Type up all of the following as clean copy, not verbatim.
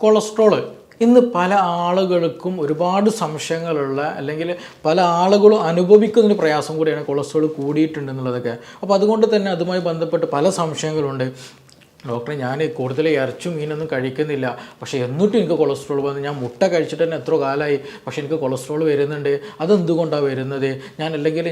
Cholesterol ഇന്ന് പല ആളുകൾക്കും ഒരുപാട് സംശയങ്ങളുള്ള അല്ലെങ്കിൽ പല ആളുകളും അനുഭവിക്കുന്നൊരു പ്രയാസം കൂടിയാണ് കൊളസ്ട്രോൾ കൂടിയിട്ടുണ്ടെന്നുള്ളതൊക്കെ. അപ്പോൾ അതുകൊണ്ട് തന്നെ അതുമായി ബന്ധപ്പെട്ട് പല സംശയങ്ങളുണ്ട്. ഡോക്ടറെ, ഞാൻ കൂടുതൽ ഇറച്ചും മീനൊന്നും കഴിക്കുന്നില്ല, പക്ഷേ എന്നിട്ടും എനിക്ക് കൊളസ്ട്രോൾ വന്നു. ഞാൻ മുട്ട കഴിച്ചിട്ട് തന്നെ എത്ര കാലമായി, പക്ഷേ എനിക്ക് കൊളസ്ട്രോൾ വരുന്നുണ്ട്. അതെന്തുകൊണ്ടാണ് വരുന്നത്?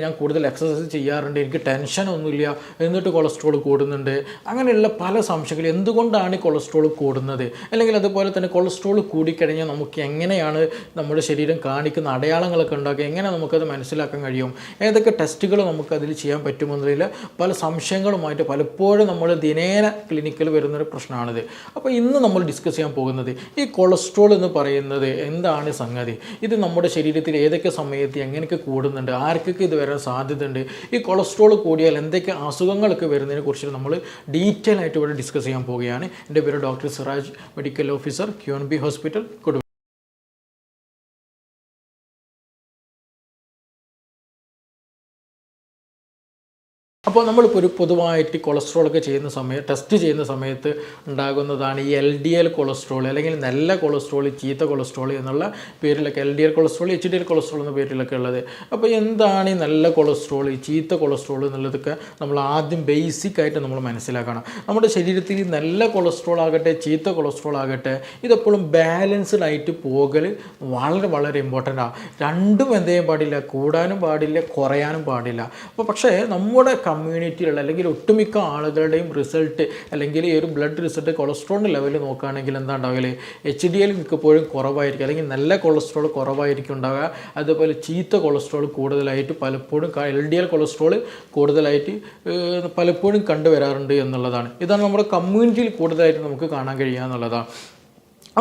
ഞാൻ കൂടുതൽ എക്സസൈസ് ചെയ്യാറുണ്ട്, എനിക്ക് ടെൻഷനൊന്നുമില്ല, എന്നിട്ട് കൊളസ്ട്രോൾ കൂടുന്നുണ്ട്. അങ്ങനെയുള്ള പല സംശയങ്ങൾ. എന്തുകൊണ്ടാണ് കൊളസ്ട്രോൾ കൂടുന്നത്? അല്ലെങ്കിൽ അതുപോലെ തന്നെ കൊളസ്ട്രോൾ കൂടിക്കഴിഞ്ഞാൽ നമുക്ക് എങ്ങനെയാണ് നമ്മുടെ ശരീരം കാണിക്കുന്ന അടയാളങ്ങളൊക്കെ ഉണ്ടാക്കുക, എങ്ങനെ നമുക്കത് മനസ്സിലാക്കാൻ കഴിയും, ഏതൊക്കെ ടെസ്റ്റുകൾ നമുക്കതിൽ ചെയ്യാൻ പറ്റുമെന്നതിൽ പല സംശയങ്ങളുമായിട്ട് പലപ്പോഴും നമ്മൾ ദിനേന ക്ലിനിക്കിൽ വരുന്നൊരു പ്രശ്നമാണിത്. അപ്പോൾ ഇന്ന് നമ്മൾ ഡിസ്കസ് ചെയ്യാൻ പോകുന്നത് ഈ കൊളസ്ട്രോൾ എന്ന് പറയുന്നത് എന്താണ് സംഗതി, ഇത് നമ്മുടെ ശരീരത്തിൽ ഏതൊക്കെ സമയത്ത് എങ്ങനെയൊക്കെ കൂടുന്നുണ്ട്, ആർക്കൊക്കെ ഇത് വരാൻ സാധ്യതയുണ്ട്, ഈ കൊളസ്ട്രോൾ കൂടിയാൽ എന്തൊക്കെ അസുഖങ്ങളൊക്കെ വരുന്നതിനെ കുറിച്ച് നമ്മൾ ഡീറ്റെയിൽ ആയിട്ട് ഇവിടെ ഡിസ്കസ് ചെയ്യാൻ പോവുകയാണ്. എൻ്റെ പേര് doctor Siraj, medical officer, QNB hospital, Koduvally. അപ്പോൾ നമ്മളിപ്പോൾ പൊതുവായിട്ട് കൊളസ്ട്രോളൊക്കെ ടെസ്റ്റ് ചെയ്യുന്ന സമയത്ത് ഉണ്ടാകുന്നതാണ് ഈ LDL കൊളസ്ട്രോൾ, അല്ലെങ്കിൽ നല്ല കൊളസ്ട്രോൾ, ചീത്ത കൊളസ്ട്രോൾ എന്നുള്ള പേരിലൊക്കെ, LDL കൊളസ്ട്രോൾ, HDL കൊളസ്ട്രോൾ എന്ന പേരിലൊക്കെ ഉള്ളത്. അപ്പോൾ എന്താണ് ഈ നല്ല കൊളസ്ട്രോൾ, ഈ ചീത്ത കൊളസ്ട്രോൾ എന്നുള്ളതൊക്കെ നമ്മൾ ആദ്യം ബേസിക്കായിട്ട് നമ്മൾ മനസ്സിലാക്കണം. നമ്മുടെ ശരീരത്തിൽ നല്ല കൊളസ്ട്രോൾ ആകട്ടെ ചീത്ത കൊളസ്ട്രോൾ ആകട്ടെ, ഇതെപ്പോഴും ബാലൻസ്ഡ് ആയിട്ട് പോകൽ വളരെ വളരെ ഇമ്പോർട്ടൻ്റ് ആണ്. രണ്ടും എന്ത് ചെയ്യാൻ പാടില്ല, കൂടാനും പാടില്ല, കുറയാനും പാടില്ല. അപ്പോൾ പക്ഷേ നമ്മുടെ കമ്മ്യൂണിറ്റിയിലുള്ള അല്ലെങ്കിൽ ഒട്ടുമിക്ക ആളുകളുടെയും റിസൾട്ട്, അല്ലെങ്കിൽ ഈ ഒരു ബ്ലഡ് റിസൾട്ട് കൊളസ്ട്രോളിൻ്റെ ലെവൽ നോക്കുകയാണെങ്കിൽ എന്താ ഉണ്ടാവില്ല, HDL മിക്കപ്പോഴും കുറവായിരിക്കും, അല്ലെങ്കിൽ നല്ല കൊളസ്ട്രോൾ കുറവായിരിക്കും ഉണ്ടാവുക. അതുപോലെ ചീത്ത കൊളസ്ട്രോൾ കൂടുതലായിട്ട് പലപ്പോഴും LDL കൊളസ്ട്രോൾ കൂടുതലായിട്ട് പലപ്പോഴും കണ്ടുവരാറുണ്ട് എന്നുള്ളതാണ്. ഇതാണ് നമ്മുടെ കമ്മ്യൂണിറ്റിയിൽ കൂടുതലായിട്ട് നമുക്ക് കാണാൻ കഴിയുക എന്നുള്ളതാണ്.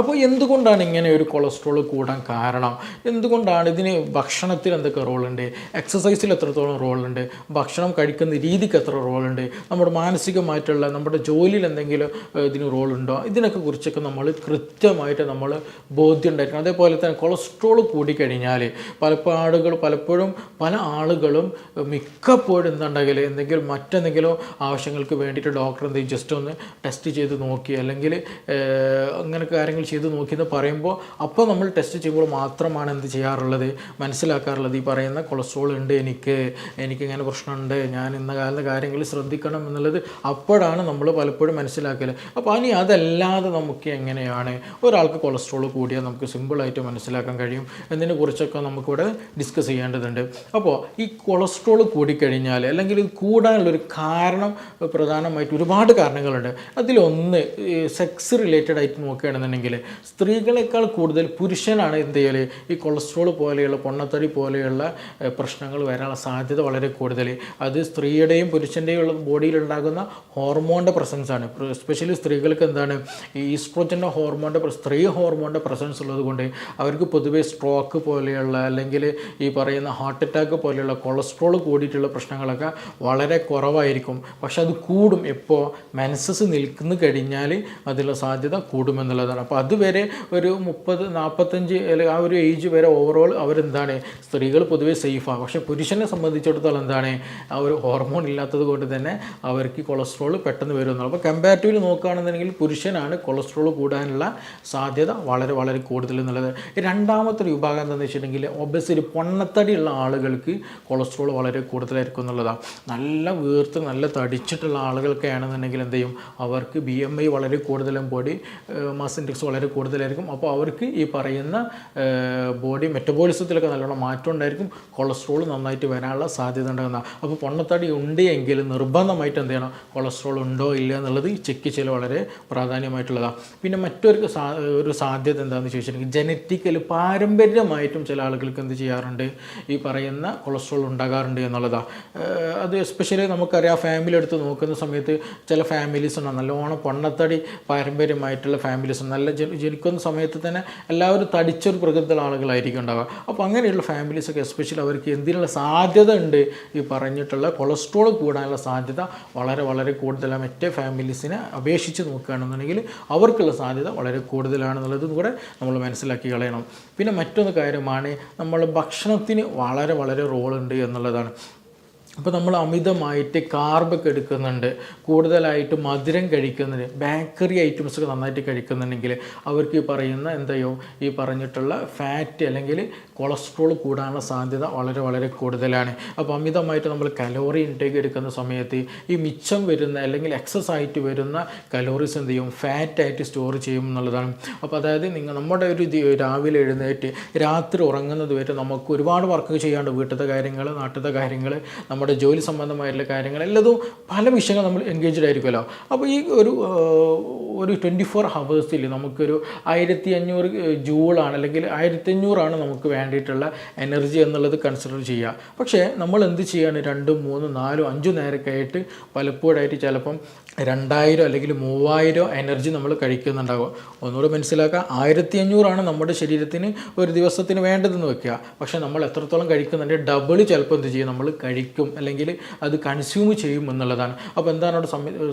അപ്പോൾ എന്തുകൊണ്ടാണ് ഇങ്ങനെ ഒരു കൊളസ്ട്രോൾ കൂടാൻ കാരണം? എന്തുകൊണ്ടാണ്? ഇതിന് ഭക്ഷണത്തിൽ എന്തൊക്കെ റോളുണ്ട്, എക്സസൈസിൽ എത്രത്തോളം റോളുണ്ട്, ഭക്ഷണം കഴിക്കുന്ന രീതിക്ക് എത്ര റോളുണ്ട്, നമ്മുടെ മാനസികമായിട്ടുള്ള നമ്മുടെ ജോലിയിൽ എന്തെങ്കിലും ഇതിന് റോളുണ്ടോ, ഇതിനൊക്കെ കുറിച്ചൊക്കെ നമ്മൾ കൃത്യമായിട്ട് നമ്മൾ ബോധ്യം ഉണ്ടായിരിക്കണം. അതേപോലെ തന്നെ കൊളസ്ട്രോൾ കൂടിക്കഴിഞ്ഞാൽ പലപ്പോഴും പല ആളുകളും മിക്കപ്പോഴും എന്താണെങ്കിൽ മറ്റെന്തെങ്കിലും ആവശ്യങ്ങൾക്ക് വേണ്ടിയിട്ട് ഡോക്ടർ എന്തെങ്കിലും ജസ്റ്റ് ഒന്ന് ടെസ്റ്റ് ചെയ്ത് നോക്കി, അല്ലെങ്കിൽ അങ്ങനെ കാര്യങ്ങൾ ചെയ്ത് നോക്കിയെന്ന് പറയുമ്പോൾ അപ്പോൾ നമ്മൾ ടെസ്റ്റ് ചെയ്യുമ്പോൾ മാത്രമാണ് എന്ത് ചെയ്യാറുള്ളത്, മനസ്സിലാക്കാറുള്ളത് ഈ പറയുന്ന കൊളസ്ട്രോൾ ഉണ്ട്, എനിക്കിങ്ങനെ പ്രശ്നമുണ്ട്, ഞാൻ ഇന്ന കാലത്തെ കാര്യങ്ങൾ ശ്രദ്ധിക്കണം എന്നുള്ളത് അപ്പോഴാണ് നമ്മൾ പലപ്പോഴും മനസ്സിലാക്കൽ. അപ്പോൾ ഇനി അതല്ലാതെ നമുക്ക് എങ്ങനെയാണ് ഒരാൾക്ക് കൊളസ്ട്രോൾ കൂടിയാൽ നമുക്ക് സിമ്പിളായിട്ട് മനസ്സിലാക്കാൻ കഴിയും എന്നതിനെ കുറിച്ചൊക്കെ നമുക്കിവിടെ ഡിസ്കസ് ചെയ്യേണ്ടതുണ്ട്. അപ്പോൾ ഈ കൊളസ്ട്രോൾ കൂടിക്കഴിഞ്ഞാൽ, അല്ലെങ്കിൽ ഇത് കൂടാനുള്ളൊരു കാരണം പ്രധാനമായിട്ട് ഒരുപാട് കാരണങ്ങളുണ്ട്. അതിലൊന്ന് സെക്സ് റിലേറ്റഡ് ആയിട്ട് നോക്കുകയാണെന്നുണ്ടെങ്കിൽ സ്ത്രീകളെക്കാൾ കൂടുതൽ പുരുഷനാണ് എന്ത് ചെയ്യൽ, ഈ കൊളസ്ട്രോൾ പോലെയുള്ള പൊണ്ണത്തടി പോലെയുള്ള പ്രശ്നങ്ങൾ വരാനുള്ള സാധ്യത വളരെ കൂടുതൽ. അത് സ്ത്രീയുടെയും പുരുഷൻ്റെയും ബോഡിയിലുണ്ടാകുന്ന ഹോർമോണിൻ്റെ പ്രസൻസാണ്. എസ്പെഷ്യലി സ്ത്രീകൾക്ക് എന്താണ് ഈ ഈസ്ട്രോജൻ്റെ സ്ത്രീ ഹോർമോണിൻ്റെ പ്രസൻസ് ഉള്ളത് കൊണ്ട് അവർക്ക് പൊതുവെ സ്ട്രോക്ക് പോലെയുള്ള, അല്ലെങ്കിൽ ഈ പറയുന്ന ഹാർട്ട് അറ്റാക്ക് പോലെയുള്ള കൊളസ്ട്രോൾ കൂടിയിട്ടുള്ള പ്രശ്നങ്ങളൊക്കെ വളരെ കുറവായിരിക്കും. പക്ഷെ അത് കൂടും എപ്പോൾ മെൻസസ് നിൽക്കുന്നു കഴിഞ്ഞാൽ അതിലുള്ള സാധ്യത കൂടുമെന്നുള്ളതാണ്. അപ്പോൾ അതുവരെ ഒരു 30-45 അല്ലെങ്കിൽ ആ ഒരു ഏജ് വരെ ഓവറോൾ അവരെന്താണ്, സ്ത്രീകൾ പൊതുവേ സേഫാണ്. പക്ഷേ പുരുഷനെ സംബന്ധിച്ചിടത്തോളം എന്താണ്, ആ ഒരു ഹോർമോൺ ഇല്ലാത്തത് കൊണ്ട് തന്നെ അവർക്ക് കൊളസ്ട്രോൾ പെട്ടെന്ന് വരുമെന്നുള്ളത്. അപ്പോൾ കമ്പാരിറ്റീവ്ലി നോക്കുകയാണെന്നുണ്ടെങ്കിൽ പുരുഷനാണ് കൊളസ്ട്രോൾ കൂടാനുള്ള സാധ്യത വളരെ വളരെ കൂടുതൽ എന്നുള്ളത്. രണ്ടാമത്തെ ഒരു വിഭാഗം എന്താണെന്ന് വെച്ചിട്ടുണ്ടെങ്കിൽ ഒബേസിറ്റി, പൊണ്ണത്തടിയുള്ള ആളുകൾക്ക് കൊളസ്ട്രോൾ വളരെ കൂടുതലായിരിക്കും എന്നുള്ളതാണ്. നല്ല വീർത്ത് നല്ല തടിച്ചിട്ടുള്ള ആളുകൾക്കാണെന്നുണ്ടെങ്കിൽ എന്ത് ചെയ്യും, അവർക്ക് BMI വളരെ കൂടുതലും, ബോഡി മാസ് ഇൻഡെക്സ് വളരെ കൂടുതലായിരിക്കും. അപ്പോൾ അവർക്ക് ഈ പറയുന്ന ബോഡി മെറ്റബോളിസത്തിലൊക്കെ നല്ലോണം മാറ്റം ഉണ്ടായിരിക്കും, കൊളസ്ട്രോൾ നന്നായിട്ട് വരാനുള്ള സാധ്യത ഉണ്ടാകുന്ന. അപ്പോൾ പൊണ്ണത്തടി ഉണ്ട് എങ്കിൽ നിർബന്ധമായിട്ട് എന്ത് ചെയ്യണം, കൊളസ്ട്രോൾ ഉണ്ടോ ഇല്ല എന്നുള്ളത് ചെക്ക് ചെയ്യൽ വളരെ പ്രാധാന്യമായിട്ടുള്ളതാണ്. പിന്നെ ഒരു സാധ്യത എന്താണെന്ന് ചോദിച്ചിട്ടുണ്ടെങ്കിൽ ജനറ്റിക്കലി, പാരമ്പര്യമായിട്ടും ചില ആളുകൾക്ക് എന്ത് ചെയ്യാറുണ്ട്, ഈ പറയുന്ന കൊളസ്ട്രോൾ ഉണ്ടാകാറുണ്ട് എന്നുള്ളതാണ്. അത് എസ്പെഷ്യലി നമുക്കറിയാം, ഫാമിലി എടുത്ത് നോക്കുന്ന സമയത്ത് ചില ഫാമിലീസ് ഉണ്ടാകും നല്ലോണം പൊണ്ണത്തടി പാരമ്പര്യമായിട്ടുള്ള ഫാമിലീസ്, നല്ല ജനിക്കുന്ന സമയത്ത് തന്നെ എല്ലാവരും തടിച്ചൊരു പ്രകൃതിയുള്ള ആളുകളായിരിക്കും ഉണ്ടാവുക. അപ്പോൾ അങ്ങനെയുള്ള ഫാമിലീസൊക്കെ എസ്പെഷ്യലി അവർക്ക് എന്തിനുള്ള സാധ്യത ഉണ്ട്, ഈ പറഞ്ഞിട്ടുള്ള കൊളസ്ട്രോൾ കൂടാനുള്ള സാധ്യത വളരെ വളരെ കൂടുതലാണ്. മറ്റേ ഫാമിലീസിനെ അപേക്ഷിച്ച് നോക്കുകയാണെന്നുണ്ടെങ്കിൽ അവർക്കുള്ള സാധ്യത വളരെ കൂടുതലാണെന്നുള്ളതും കൂടെ നമ്മൾ മനസ്സിലാക്കി കളയണം. പിന്നെ മറ്റൊരു കാര്യമാണ്, നമ്മൾ ഭക്ഷണത്തിന് വളരെ വളരെ റോളുണ്ട് എന്നുള്ളതാണ്. അപ്പോൾ നമ്മൾ അമിതമായിട്ട് കാർബൊക്കെ എടുക്കുന്നുണ്ട്, കൂടുതലായിട്ട് മധുരം കഴിക്കുന്നുണ്ട്, ബേക്കറി ഐറ്റംസൊക്കെ നന്നായിട്ട് കഴിക്കുന്നുണ്ടെങ്കിൽ അവർക്ക് ഈ പറയുന്ന ഈ പറഞ്ഞിട്ടുള്ള ഫാറ്റ് അല്ലെങ്കിൽ കൊളസ്ട്രോൾ കൂടാനുള്ള സാധ്യത വളരെ വളരെ കൂടുതലാണ്. അപ്പോൾ അമിതമായിട്ട് നമ്മൾ കലോറി ഇൻടേക്ക് എടുക്കുന്ന സമയത്ത് ഈ മിച്ചം വരുന്ന അല്ലെങ്കിൽ എക്സസ് ആയിട്ട് വരുന്ന കലോറീസ് ഫാറ്റായിട്ട് സ്റ്റോർ ചെയ്യും എന്നുള്ളതാണ്. അപ്പോൾ അതായത് നമ്മുടെ ഒരു രാവിലെ എഴുന്നേറ്റ് രാത്രി ഉറങ്ങുന്നത് വരെ നമുക്ക് ഒരുപാട് വർക്ക് ചെയ്യാണ്ട്, വീട്ടിലത്തെ കാര്യങ്ങൾ, നാട്ടിലത്തെ കാര്യങ്ങൾ, നമ്മുടെ ജോലി സംബന്ധമായിട്ടുള്ള കാര്യങ്ങൾ എല്ലതും പല വിഷയങ്ങൾ നമ്മൾ എൻഗേജ്ഡ് ആയിരിക്കുമല്ലോ. അപ്പോൾ ഈ ഒരു 24 ഹവേഴ്സിൽ നമുക്കൊരു 1500 ജൂളാണ് അല്ലെങ്കിൽ 1500 നമുക്ക് വേണ്ടിയിട്ടുള്ള എനർജി എന്നുള്ളത് കൺസിഡർ ചെയ്യുക. പക്ഷേ നമ്മൾ എന്ത് ചെയ്യാണ്, 2, 3, 4, 5 നേരമൊക്കെ ആയിട്ട് പലപ്പോഴായിട്ട് ചിലപ്പം 2000 അല്ലെങ്കിൽ 3000 എനർജി നമ്മൾ കഴിക്കുന്നുണ്ടാകും. ഒന്നുകൂടെ മനസ്സിലാക്കുക, 1500 നമ്മുടെ ശരീരത്തിന് ഒരു ദിവസത്തിന് വേണ്ടതെന്ന് വെക്കുക. പക്ഷേ നമ്മൾ എത്രത്തോളം കഴിക്കുന്നുണ്ട് ഡബിൾ ചിലപ്പോൾ എന്ത് ചെയ്യും, നമ്മൾ കഴിക്കും അല്ലെങ്കിൽ അത് കൺസ്യൂം ചെയ്യും എന്നുള്ളതാണ്. അപ്പോൾ എന്താണ് അവിടെ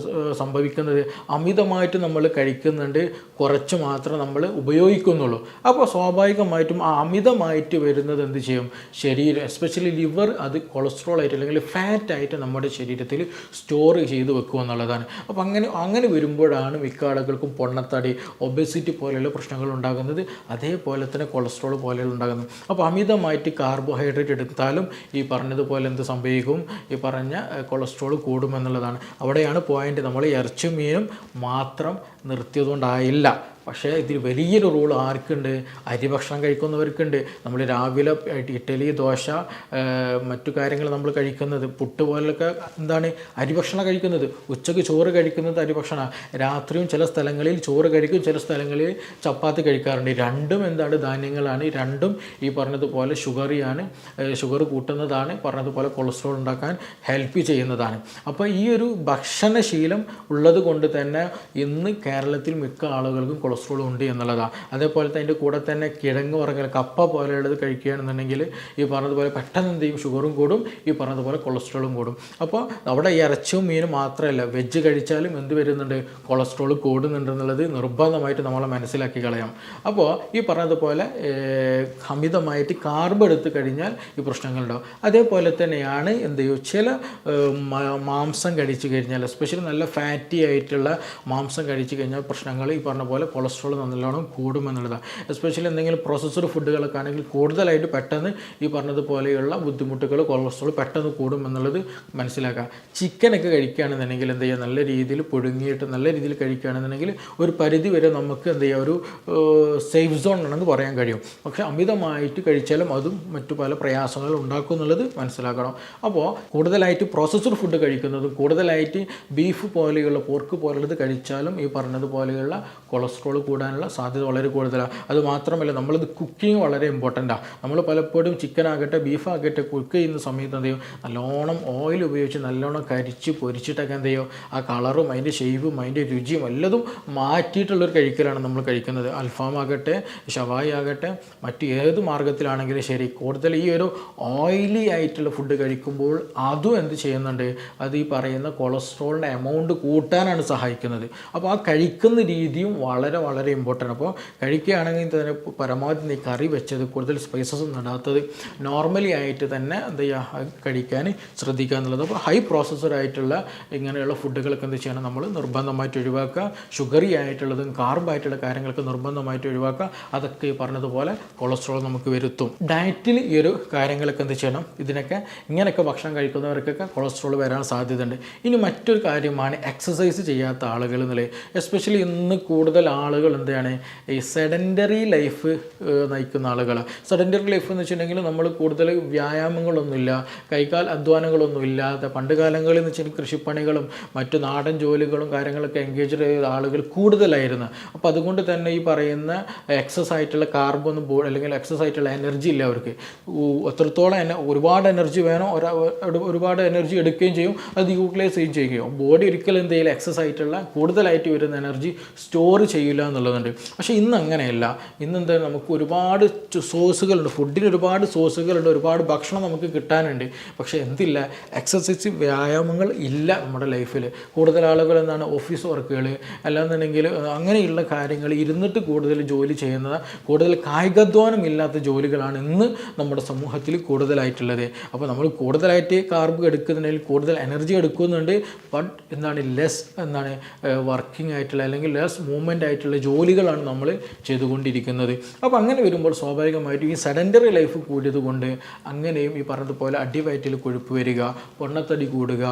സംഭവിക്കുന്നത്, അമിതമായിട്ട് നമ്മൾ കഴിക്കുന്നുണ്ട്, കുറച്ച് മാത്രം നമ്മൾ ഉപയോഗിക്കുന്നുള്ളൂ. അപ്പോൾ സ്വാഭാവികമായിട്ടും ആ അമിതമായിട്ട് വരുന്നത് എന്ത് ചെയ്യും, ശരീരം എസ്പെഷ്യലി ലിവർ അത് കൊളസ്ട്രോൾ ആയിട്ട് അല്ലെങ്കിൽ ഫാറ്റായിട്ട് നമ്മുടെ ശരീരത്തിൽ സ്റ്റോർ ചെയ്ത് വെക്കുക എന്നുള്ളതാണ്. അപ്പോൾ അങ്ങനെ വരുമ്പോഴാണ് മിക്ക ആളുകൾക്കും പൊണ്ണത്തടി, ഒബേസിറ്റി പോലെയുള്ള പ്രശ്നങ്ങൾ ഉണ്ടാകുന്നത്, അതേപോലെ തന്നെ കൊളസ്ട്രോൾ പോലെയുള്ള ഉണ്ടാകുന്നത്. അപ്പോൾ അമിതമായിട്ട് കാർബോഹൈഡ്രേറ്റ് എടുത്താലും ഈ പറഞ്ഞതുപോലെ എന്ത് സംഭവിക്കും, ഈ പറഞ്ഞ കൊളസ്ട്രോൾ കൂടുമെന്നുള്ളതാണ്. അവിടെയാണ് പോയിൻ്റ്. നമ്മൾ ഇറച്ചും മീനും മാത്രം നിർത്തിയതുകൊണ്ടായില്ല. പക്ഷേ ഇതിൽ വലിയൊരു റോൾ ആർക്കുണ്ട്, അരിഭക്ഷണം കഴിക്കുന്നവർക്കുണ്ട്. നമ്മൾ രാവിലെ ഇഡ്ഡലി, ദോശ, മറ്റു കാര്യങ്ങൾ നമ്മൾ കഴിക്കുന്നത്, പുട്ട് പോലൊക്കെ അരിഭക്ഷണം കഴിക്കുന്നത്, ഉച്ചയ്ക്ക് ചോറ് കഴിക്കുന്നത് അരിഭക്ഷണമാണ്. രാത്രിയും ചില സ്ഥലങ്ങളിൽ ചോറ് കഴിക്കും, ചില സ്ഥലങ്ങളിൽ ചപ്പാത്തി കഴിക്കാറുണ്ട്. രണ്ടും ധാന്യങ്ങളാണ്. രണ്ടും ഈ പറഞ്ഞതുപോലെ ഷുഗർ കൂട്ടുന്നതാണ്, പറഞ്ഞതുപോലെ കൊളസ്ട്രോൾ ഉണ്ടാക്കാൻ ഹെൽപ്പ് ചെയ്യുന്നതാണ്. അപ്പോൾ ഈ ഒരു ഭക്ഷണശീലം ഉള്ളത് കൊണ്ട് തന്നെ ഇന്ന് കേരളത്തിൽ മിക്ക ആളുകൾക്കും കൊളസ്ട്രോൾ ഉണ്ട് എന്നുള്ളതാണ്. അതേപോലെ തന്നെ അതിൻ്റെ കൂടെ തന്നെ കിഴങ്ങ് വർഗ്ഗങ്ങൾ, കപ്പ പോലെയുള്ളത് കഴിക്കുകയാണെന്നുണ്ടെങ്കിൽ ഈ പറഞ്ഞതുപോലെ പെട്ടെന്ന് എന്ത് ചെയ്യും, ഷുഗറും കൂടും, ഈ പറഞ്ഞതുപോലെ കൊളസ്ട്രോളും കൂടും. അപ്പോൾ അവിടെ ഇറച്ചിയും മീനും മാത്രമല്ല, വെജ് കഴിച്ചാലും എന്ത് വരുന്നുണ്ട്, കൊളസ്ട്രോൾ കൂടുന്നുണ്ട് എന്നുള്ളത് നിർബന്ധമായിട്ട് നമ്മൾ മനസ്സിലാക്കി കളയാം. അപ്പോൾ ഈ പറഞ്ഞതുപോലെ അമിതമായിട്ട് കാർബ് എടുത്ത് കഴിഞ്ഞാൽ ഈ പ്രശ്നങ്ങളുണ്ടാവും. അതേപോലെ തന്നെയാണ് ചില മാംസം കഴിച്ചു കഴിഞ്ഞാൽ, എസ്പെഷ്യലി നല്ല ഫാറ്റി ആയിട്ടുള്ള മാംസം കഴിച്ചു കഴിഞ്ഞാൽ പ്രശ്നങ്ങൾ ഈ പറഞ്ഞ പോലെ കൊളസ്ട്രോൾ നല്ലോണം കൂടുമെന്നുള്ളതാണ്. എസ്പെഷ്യലി എന്തെങ്കിലും പ്രോസസ്ഡ് ഫുഡുകളൊക്കെ ആണെങ്കിൽ കൂടുതലായിട്ട് പെട്ടെന്ന് ഈ പറഞ്ഞതുപോലെയുള്ള ബുദ്ധിമുട്ടുകൾ, കൊളസ്ട്രോൾ പെട്ടെന്ന് കൂടുമെന്നുള്ളത് മനസ്സിലാക്കുക. ചിക്കനൊക്കെ കഴിക്കുകയാണെന്നുണ്ടെങ്കിൽ എന്ത് ചെയ്യുക, നല്ല രീതിയിൽ പുഴുങ്ങിയിട്ട് നല്ല രീതിയിൽ കഴിക്കുകയാണെന്നുണ്ടെങ്കിൽ ഒരു പരിധി വരെ നമുക്ക് എന്ത് ചെയ്യുക, ഒരു സേഫ് സോൺ ആണെന്ന് പറയാൻ കഴിയും. പക്ഷേ അമിതമായിട്ട് കഴിച്ചാലും അതും മറ്റു പല പ്രയാസങ്ങൾ ഉണ്ടാക്കും എന്നുള്ളത് മനസ്സിലാക്കണം. അപ്പോൾ കൂടുതലായിട്ട് പ്രോസസ്ഡ് ഫുഡ് കഴിക്കുന്നതും കൂടുതലായിട്ട് ബീഫ് പോലെയുള്ള, പോർക്ക് പോലുള്ളത് കഴിച്ചാലും ഈ പറഞ്ഞതുപോലെയുള്ള കൊളസ്ട്രോൾ കൂടാനുള്ള സാധ്യത വളരെ കൂടുതലാണ്. അതുമാത്രമല്ല നമ്മളിത് കുക്കിംഗ് വളരെ ഇമ്പോർട്ടൻ്റാണ്. നമ്മൾ പലപ്പോഴും ചിക്കനാകട്ടെ ബീഫാകട്ടെ കുക്ക് ചെയ്യുന്ന സമയത്ത് എന്ത് ചെയ്യും, നല്ലോണം ഓയിൽ ഉപയോഗിച്ച് നല്ലോണം കരിച്ച് പൊരിച്ചിട്ടൊക്കെ എന്ത് ചെയ്യും, ആ കളറും അതിൻ്റെ ഷേപ്പും അതിൻ്റെ രുചിയും എല്ലതും മാറ്റിയിട്ടുള്ളൊരു കഴിക്കലാണ് നമ്മൾ കഴിക്കുന്നത്. അൽഫാം ആകട്ടെ, ഷവായി ആകട്ടെ, മറ്റു ഏത് മാർഗത്തിലാണെങ്കിലും ശരി, കൂടുതൽ ഈ ഒരു ഓയിലി ആയിട്ടുള്ള ഫുഡ് കഴിക്കുമ്പോൾ അതും എന്ത് ചെയ്യുന്നുണ്ട്, അത് ഈ പറയുന്ന കൊളസ്ട്രോളിൻ്റെ എമൗണ്ട് കൂട്ടാനാണ് സഹായിക്കുന്നത്. അപ്പോൾ ആ കഴിക്കുന്ന രീതിയും വളരെ വളരെ ഇമ്പോർട്ടൻ്റ്. അപ്പോൾ കഴിക്കുകയാണെങ്കിൽ തന്നെ പരമാവധി കറി വെച്ചത്, കൂടുതൽ സ്പൈസസ് നടാത്തത്, നോർമലി ആയിട്ട് തന്നെ എന്ത് ചെയ്യുക, കഴിക്കാൻ ശ്രദ്ധിക്കുക എന്നുള്ളത്. അപ്പോൾ ഹൈ പ്രോസസ്സഡ് ആയിട്ടുള്ള ഇങ്ങനെയുള്ള ഫുഡുകളൊക്കെ എന്ത് ചെയ്യണം, നമ്മൾ നിർബന്ധമായിട്ട് ഒഴിവാക്കുക. ഷുഗറി ആയിട്ടുള്ളതും കാർബായിട്ടുള്ള കാര്യങ്ങളൊക്കെ നിർബന്ധമായിട്ട് ഒഴിവാക്കുക. അതൊക്കെ ഈ പറഞ്ഞതുപോലെ കൊളസ്ട്രോൾ നമുക്ക് വരുത്തും. ഡയറ്റിൽ ഈ ഒരു കാര്യങ്ങളൊക്കെ എന്ത് ചെയ്യണം, ഇങ്ങനെയൊക്കെ ഭക്ഷണം കഴിക്കുന്നവർക്കൊക്കെ കൊളസ്ട്രോൾ വരാൻ സാധ്യതയുണ്ട്. ഇനി മറ്റൊരു കാര്യമാണ് എക്സസൈസ് ചെയ്യാത്ത ആളുകൾ എന്നുള്ളത്. എസ്പെഷ്യലി ഇന്ന് കൂടുതൽ ആളുകൾ ഈ സെഡൻറ്ററി ലൈഫ് നയിക്കുന്ന ആളുകളാണ്. സെഡൻറ്ററി ലൈഫ് എന്ന് വെച്ചിട്ടുണ്ടെങ്കിൽ നമ്മൾ കൂടുതൽ വ്യായാമങ്ങളൊന്നുമില്ല, കൈകാൽ അധ്വാനങ്ങളൊന്നും ഇല്ലാതെ, പണ്ട് കാലങ്ങളിൽ എന്ന് വെച്ചാൽ കൃഷിപ്പണികളും മറ്റു നാടൻ ജോലികളും കാര്യങ്ങളൊക്കെ എൻഗേജ് ചെയ്ത ആളുകൾ കൂടുതലായിരുന്നു. അപ്പോൾ അതുകൊണ്ട് തന്നെ ഈ പറയുന്ന എക്സസ് ആയിട്ടുള്ള കാർബൊന്നും അല്ലെങ്കിൽ എക്സസ് ആയിട്ടുള്ള എനർജി ഇല്ല അവർക്ക്. എത്രത്തോളം ഒരുപാട് എനർജി വേണോ ഒരുപാട് എനർജി എടുക്കുകയും ചെയ്യും, അത് യൂട്ടിലൈസ് ചെയ്യുകയും ചെയ്യും. ബോഡി ഒരിക്കലും എന്തെങ്കിലും എക്സസ് ആയിട്ടുള്ള കൂടുതലായിട്ട് വരുന്ന എനർജി സ്റ്റോർ ചെയ്യില്ല കഴിയില്ല എന്നുള്ളതുണ്ട്. പക്ഷേ ഇന്ന് അങ്ങനെയല്ല. ഇന്നെന്താ നമുക്ക് ഒരുപാട് സോഴ്സുകളുണ്ട്, ഫുഡിന് ഒരുപാട് സോഴ്സുകളുണ്ട്, ഒരുപാട് ഭക്ഷണം നമുക്ക് കിട്ടാനുണ്ട്. പക്ഷേ എന്തില്ല, എക്സസൈസ് വ്യായാമങ്ങൾ ഇല്ല നമ്മുടെ ലൈഫിൽ. കൂടുതൽ ആളുകൾ എന്താണ് ഓഫീസ് വർക്കുകൾ അല്ലാന്നുണ്ടെങ്കിൽ അങ്ങനെയുള്ള കാര്യങ്ങൾ ഇരുന്നിട്ട് കൂടുതൽ ജോലി ചെയ്യുന്നത്, കൂടുതൽ കായികാധ്വാനം ഇല്ലാത്ത ജോലികളാണ് ഇന്ന് നമ്മുടെ സമൂഹത്തിൽ കൂടുതലായിട്ടുള്ളത്. അപ്പോൾ നമ്മൾ കൂടുതലായിട്ട് കാർബ് എടുക്കുന്നുണ്ടെങ്കിൽ കൂടുതൽ എനർജി എടുക്കുന്നുണ്ട്, ബട്ട് എന്താണ് വർക്കിംഗ് ആയിട്ടുള്ള അല്ലെങ്കിൽ ലെസ് മൂവ്മെൻ്റ് ആയിട്ടുള്ള ജോലികളാണ് നമ്മൾ ചെയ്തുകൊണ്ടിരിക്കുന്നത്. അപ്പോൾ അങ്ങനെ വരുമ്പോൾ സ്വാഭാവികമായിട്ടും ഈ സെഡൻറ്ററി ലൈഫ് കൂടിയത് കൊണ്ട് അങ്ങനെയും ഈ പറഞ്ഞതുപോലെ അടിവയറ്റിൽ കൊഴുപ്പ് വരിക, പൊണ്ണത്തടി കൂടുക,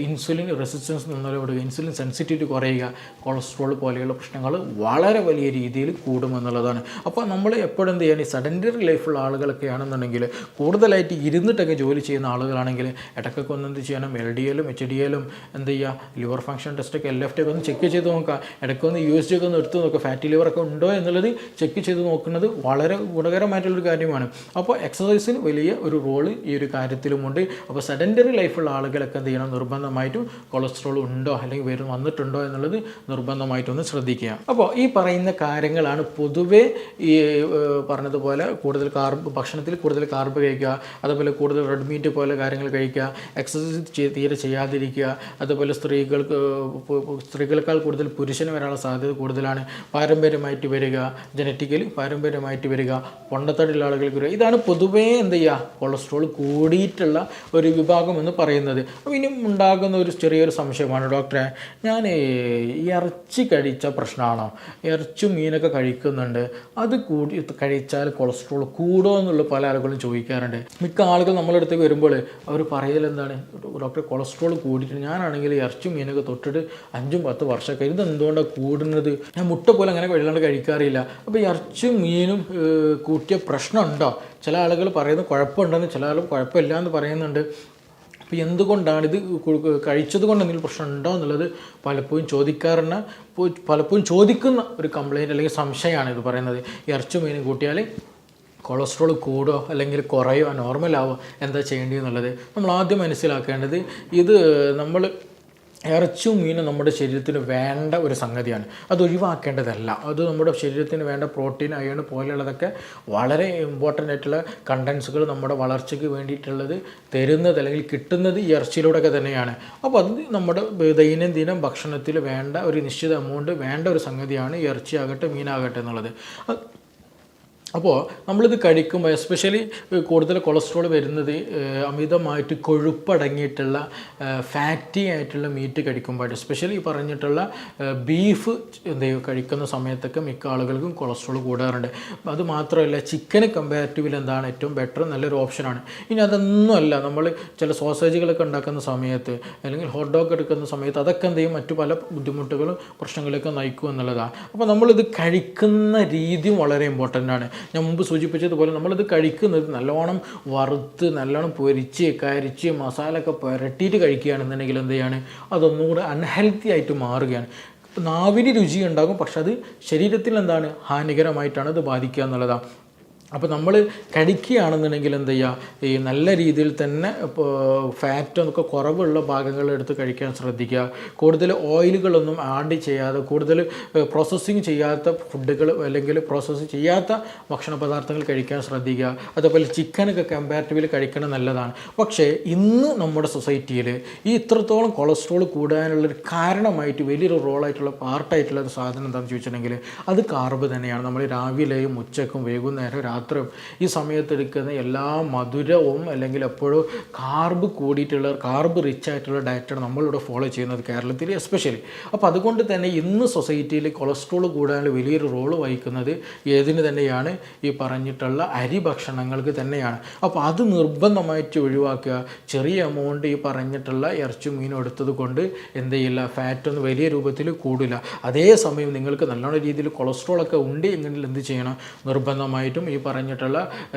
ഇൻസുലിൻ റെസിസ്റ്റൻസ് നിലവിടുക, ഇൻസുലിൻ സെൻസിറ്റിവിറ്റി കുറയുക, കൊളസ്ട്രോൾ പോലെയുള്ള പ്രശ്നങ്ങൾ വളരെ വലിയ രീതിയിൽ കൂടുമെന്നുള്ളതാണ്. അപ്പോൾ നമ്മൾ എപ്പോഴും എന്ത് ചെയ്യാൻ, ഈ സെഡൻറ്ററി ലൈഫുള്ള ആളുകളൊക്കെ ആണെന്നുണ്ടെങ്കിൽ കൂടുതലായിട്ട് ഇരുന്നിട്ടൊക്കെ ജോലി ചെയ്യുന്ന ആളുകളാണെങ്കിൽ ഇടയ്ക്കൊക്കെ ഒന്ന് എന്ത് ചെയ്യണം, LDL HDL എന്ത് ചെയ്യുക, ലിവർ ഫംഗ്ഷൻ ടെസ്റ്റൊക്കെ LFT ഒക്കെ ഒന്ന് ചെക്ക് ചെയ്ത് നോക്കുക. ഇടയ്ക്കൊന്ന് USG ഒക്കെ ഒന്ന് എടുത്ത് നോക്കുക, ഫാറ്റി ലിവറൊക്കെ ഉണ്ടോ എന്നുള്ളത് ചെക്ക് ചെയ്ത് നോക്കുന്നത് വളരെ ഗുണകരമായിട്ടുള്ളൊരു കാര്യമാണ്. അപ്പോൾ എക്സസൈസിന് വലിയ ഒരു റോള് ഈ ഒരു കാര്യത്തിലുമുണ്ട്. അപ്പോൾ സെഡൻറ്ററി ലൈഫുള്ള ആളുകളൊക്കെ എന്ത് ചെയ്യണം, നിർബന്ധമായിട്ടും കൊളസ്ട്രോൾ ഉണ്ടോ അല്ലെങ്കിൽ വന്നിട്ടുണ്ടോ എന്നുള്ളത് നിർബന്ധമായിട്ടൊന്ന് ശ്രദ്ധിക്കുക. അപ്പോൾ ഈ പറയുന്ന കാര്യങ്ങളാണ് പൊതുവേ ഈ പറഞ്ഞതുപോലെ കൂടുതൽ ഭക്ഷണത്തിൽ കൂടുതൽ കാർബ് കഴിക്കുക, അതുപോലെ കൂടുതൽ റെഡ് മീറ്റ് പോലെ കാര്യങ്ങൾ കഴിക്കുക, എക്സസൈസ് തീരെ ചെയ്യാതിരിക്കുക, അതുപോലെ സ്ത്രീകളെക്കാൾ കൂടുതൽ പുരുഷന് വരാനുള്ള സാധ്യത കൂടുതലാണ്, പാരമ്പര്യമായിട്ട് വരിക, ജനറ്റിക്കലി പാരമ്പര്യമായിട്ട് വരിക, പൊണ്ണത്തടിയുള്ള ആളുകൾക്ക് വരിക. ഇതാണ് പൊതുവേ എന്ത് ചെയ്യുക, കൊളസ്ട്രോൾ കൂടിയിട്ടുള്ള ഒരു വിഭാഗം എന്ന് പറയുന്നത്. അപ്പോൾ ഇനി ഉണ്ടാകുന്ന ഒരു ചെറിയൊരു സംശയമാണ്, ഡോക്ടറെ ഞാൻ ഇറച്ചി കഴിച്ച പ്രശ്നമാണോ, ഇറച്ചി മീനൊക്കെ കഴിക്കുന്നുണ്ട്, അത് കൂടി കഴിച്ചാൽ കൊളസ്ട്രോൾ കൂടുമോ എന്നുള്ള പല ആളുകളും ചോദിക്കാറുണ്ട്. മിക്ക ആളുകൾ നമ്മളെ അടുത്തേക്ക് വരുമ്പോൾ അവർ പറയൽ എന്താണ്, ഡോക്ടർ കൊളസ്ട്രോൾ കൂടിയിട്ട് ഞാനാണെങ്കിൽ ഇറച്ചി മീനൊക്കെ തൊട്ടിട്ട് 5-10 വർഷമൊക്കെ ഇതെന്തുകൊണ്ടാണ് കൂടുന്നത്, ഞാൻ മുട്ട പോലെ അങ്ങനെ വെള്ളാണ്ട് കഴിക്കാറില്ല. അപ്പോൾ ഇറച്ചി മീനും കൂട്ടിയ പ്രശ്നമുണ്ടോ? ചില ആളുകൾ പറയുന്നത് കുഴപ്പമുണ്ടെന്ന്, ചില ആളുകൾ കുഴപ്പമില്ല എന്ന് പറയുന്നുണ്ട്. അപ്പോൾ എന്തുകൊണ്ടാണ് ഇത് കഴിച്ചത് കൊണ്ട് എന്തെങ്കിലും പ്രശ്നം ഉണ്ടോ എന്നുള്ളത് പലപ്പോഴും ചോദിക്കുന്ന ഒരു കംപ്ലയിൻറ്റ് അല്ലെങ്കിൽ സംശയമാണ് ഇത് പറയുന്നത്. ഇറച്ചി മീനും കൂട്ടിയാൽ കൊളസ്ട്രോൾ കൂടുമോ അല്ലെങ്കിൽ കുറയോ നോർമലാവോ, എന്താ ചെയ്യേണ്ടതെന്നുള്ളത് നമ്മൾ ആദ്യം മനസ്സിലാക്കേണ്ടത്, ഇത് നമ്മൾ ഇറച്ചിയും മീനും നമ്മുടെ ശരീരത്തിന് വേണ്ട ഒരു സംഗതിയാണ്, അത് ഒഴിവാക്കേണ്ടതല്ല. അത് നമ്മുടെ ശരീരത്തിന് വേണ്ട പ്രോട്ടീൻ, അയൺ പോലെയുള്ളതൊക്കെ വളരെ ഇമ്പോർട്ടൻ്റ് ആയിട്ടുള്ള കണ്ടൻസുകൾ നമ്മുടെ വളർച്ചയ്ക്ക് വേണ്ടിയിട്ടുള്ളത് തരുന്നത് അല്ലെങ്കിൽ കിട്ടുന്നത് ഈ ഇറച്ചിയിലൂടെയൊക്കെ തന്നെയാണ്. അപ്പോൾ അത് നമ്മുടെ ദൈനംദിനം ഭക്ഷണത്തിൽ വേണ്ട ഒരു നിശ്ചിത എമൗണ്ട് വേണ്ട ഒരു സംഗതിയാണ് ഇറച്ചിയാകട്ടെ മീനാകട്ടെ എന്നുള്ളത്. അപ്പോൾ നമ്മളിത് കഴിക്കുമ്പോൾ എസ്പെഷ്യലി കൂടുതൽ കൊളസ്ട്രോൾ വരുന്നത് അമിതമായിട്ട് കൊഴുപ്പടങ്ങിയിട്ടുള്ള ഫാറ്റി ആയിട്ടുള്ള മീറ്റ് കഴിക്കുമ്പോഴായിട്ട്, എസ്പെഷ്യലി പറഞ്ഞിട്ടുള്ള ബീഫ് കഴിക്കുന്ന സമയത്തൊക്കെ മിക്ക ആളുകൾക്കും കൊളസ്ട്രോൾ കൂടാറുണ്ട്. അത് മാത്രമല്ല ചിക്കന് കമ്പാരിറ്റീവിൽ എന്താണ് ഏറ്റവും ബെറ്റർ, നല്ലൊരു ഓപ്ഷനാണ്. ഇനി അതൊന്നുമല്ല, നമ്മൾ ചില സോസേജുകളൊക്കെ ഉണ്ടാക്കുന്ന സമയത്ത് അല്ലെങ്കിൽ ഹോട്ട് ഡോഗ് എടുക്കുന്ന സമയത്ത് അതൊക്കെ എന്ത് ചെയ്യും, മറ്റു പല ബുദ്ധിമുട്ടുകളും പ്രശ്നങ്ങളിലേക്ക് നയിക്കും എന്നുള്ളതാണ്. അപ്പോൾ നമ്മളിത് കഴിക്കുന്ന രീതിയും വളരെ ഇമ്പോർട്ടൻ്റ് ആണ്. ഞാൻ മുമ്പ് സൂചിപ്പിച്ചതുപോലെ നമ്മളിത് കഴിക്കുന്നത് നല്ലോണം വറുത്ത് നല്ലോണം പൊരിച്ച് കരിച്ച് മസാലയൊക്കെ പുരട്ടിയിട്ട് കഴിക്കുകയാണെന്നുണ്ടെങ്കിൽ എന്ത് ചെയ്യാണ്, അതൊന്നും കൂടെ അൺഹെൽത്തി ആയിട്ട് മാറുകയാണ്. നാവിന് രുചി ഉണ്ടാകും, പക്ഷെ അത് ശരീരത്തിൽ എന്താണ് ഹാനികരമായിട്ടാണ് ഇത് ബാധിക്കുക എന്നുള്ളതാണ്. അപ്പോൾ നമ്മൾ കഴിക്കുകയാണെന്നുണ്ടെങ്കിൽ എന്ത് ചെയ്യുക, ഈ നല്ല രീതിയിൽ തന്നെ ഇപ്പോൾ ഫാറ്റൊക്കെ കുറവുള്ള ഭാഗങ്ങളെടുത്ത് കഴിക്കാൻ ശ്രദ്ധിക്കുക. കൂടുതൽ ഓയിലുകളൊന്നും ആഡ് ചെയ്യാതെ, കൂടുതൽ പ്രോസസ്സിങ് ചെയ്യാത്ത ഫുഡുകൾ അല്ലെങ്കിൽ പ്രോസസ്സ് ചെയ്യാത്ത ഭക്ഷണ പദാർത്ഥങ്ങൾ കഴിക്കാൻ ശ്രദ്ധിക്കുക. അതുപോലെ ചിക്കനൊക്കെ കമ്പാരിറ്റീവ്ലി കഴിക്കണം നല്ലതാണ്. പക്ഷേ ഇന്ന് നമ്മുടെ സൊസൈറ്റിയിൽ ഈ ഇത്രത്തോളം കൊളസ്ട്രോൾ കൂടാനുള്ളൊരു കാരണമായിട്ട് വലിയൊരു റോളായിട്ടുള്ള പാർട്ടായിട്ടുള്ള ഒരു സാധനം എന്താണെന്ന് ചോദിച്ചിട്ടുണ്ടെങ്കിൽ അത് കാർബ് തന്നെയാണ്. നമ്മൾ രാവിലെയും ഉച്ചക്കും വൈകുന്നേരം രാത്രിയും ഈ സമയത്ത് എടുക്കുന്ന എല്ലാ മധുരവും അല്ലെങ്കിൽ എപ്പോഴും കാർബ് കൂടിയിട്ടുള്ള കാർബ് റിച്ച് ആയിട്ടുള്ള ഡയറ്റാണ് നമ്മളിവിടെ ഫോളോ ചെയ്യുന്നത് കേരളത്തിൽ എസ്പെഷ്യലി. അപ്പോൾ അതുകൊണ്ട് തന്നെ ഇന്ന് സൊസൈറ്റിയിൽ കൊളസ്ട്രോൾ കൂടാനുള്ള വലിയൊരു റോള് വഹിക്കുന്നത് ഏതിന് തന്നെയാണ്, ഈ പറഞ്ഞിട്ടുള്ള അരി ഭക്ഷണങ്ങൾക്ക് തന്നെയാണ്. അപ്പോൾ അത് നിർബന്ധമായിട്ട് ഒഴിവാക്കുക. ചെറിയ എമൗണ്ട് ഈ പറഞ്ഞിട്ടുള്ള ഇറച്ചി മീനും എടുത്തത് കൊണ്ട് എന്ത് ചെയ്യില്ല, ഫാറ്റൊന്നും വലിയ രൂപത്തിൽ കൂടില്ല. അതേസമയം നിങ്ങൾക്ക് നല്ലോണം രീതിയിൽ കൊളസ്ട്രോളൊക്കെ ഉണ്ട് എങ്കിൽ എന്ത് ചെയ്യണം, നിർബന്ധമായിട്ടും ഈ പറഞ്ഞിട്ടുള്ള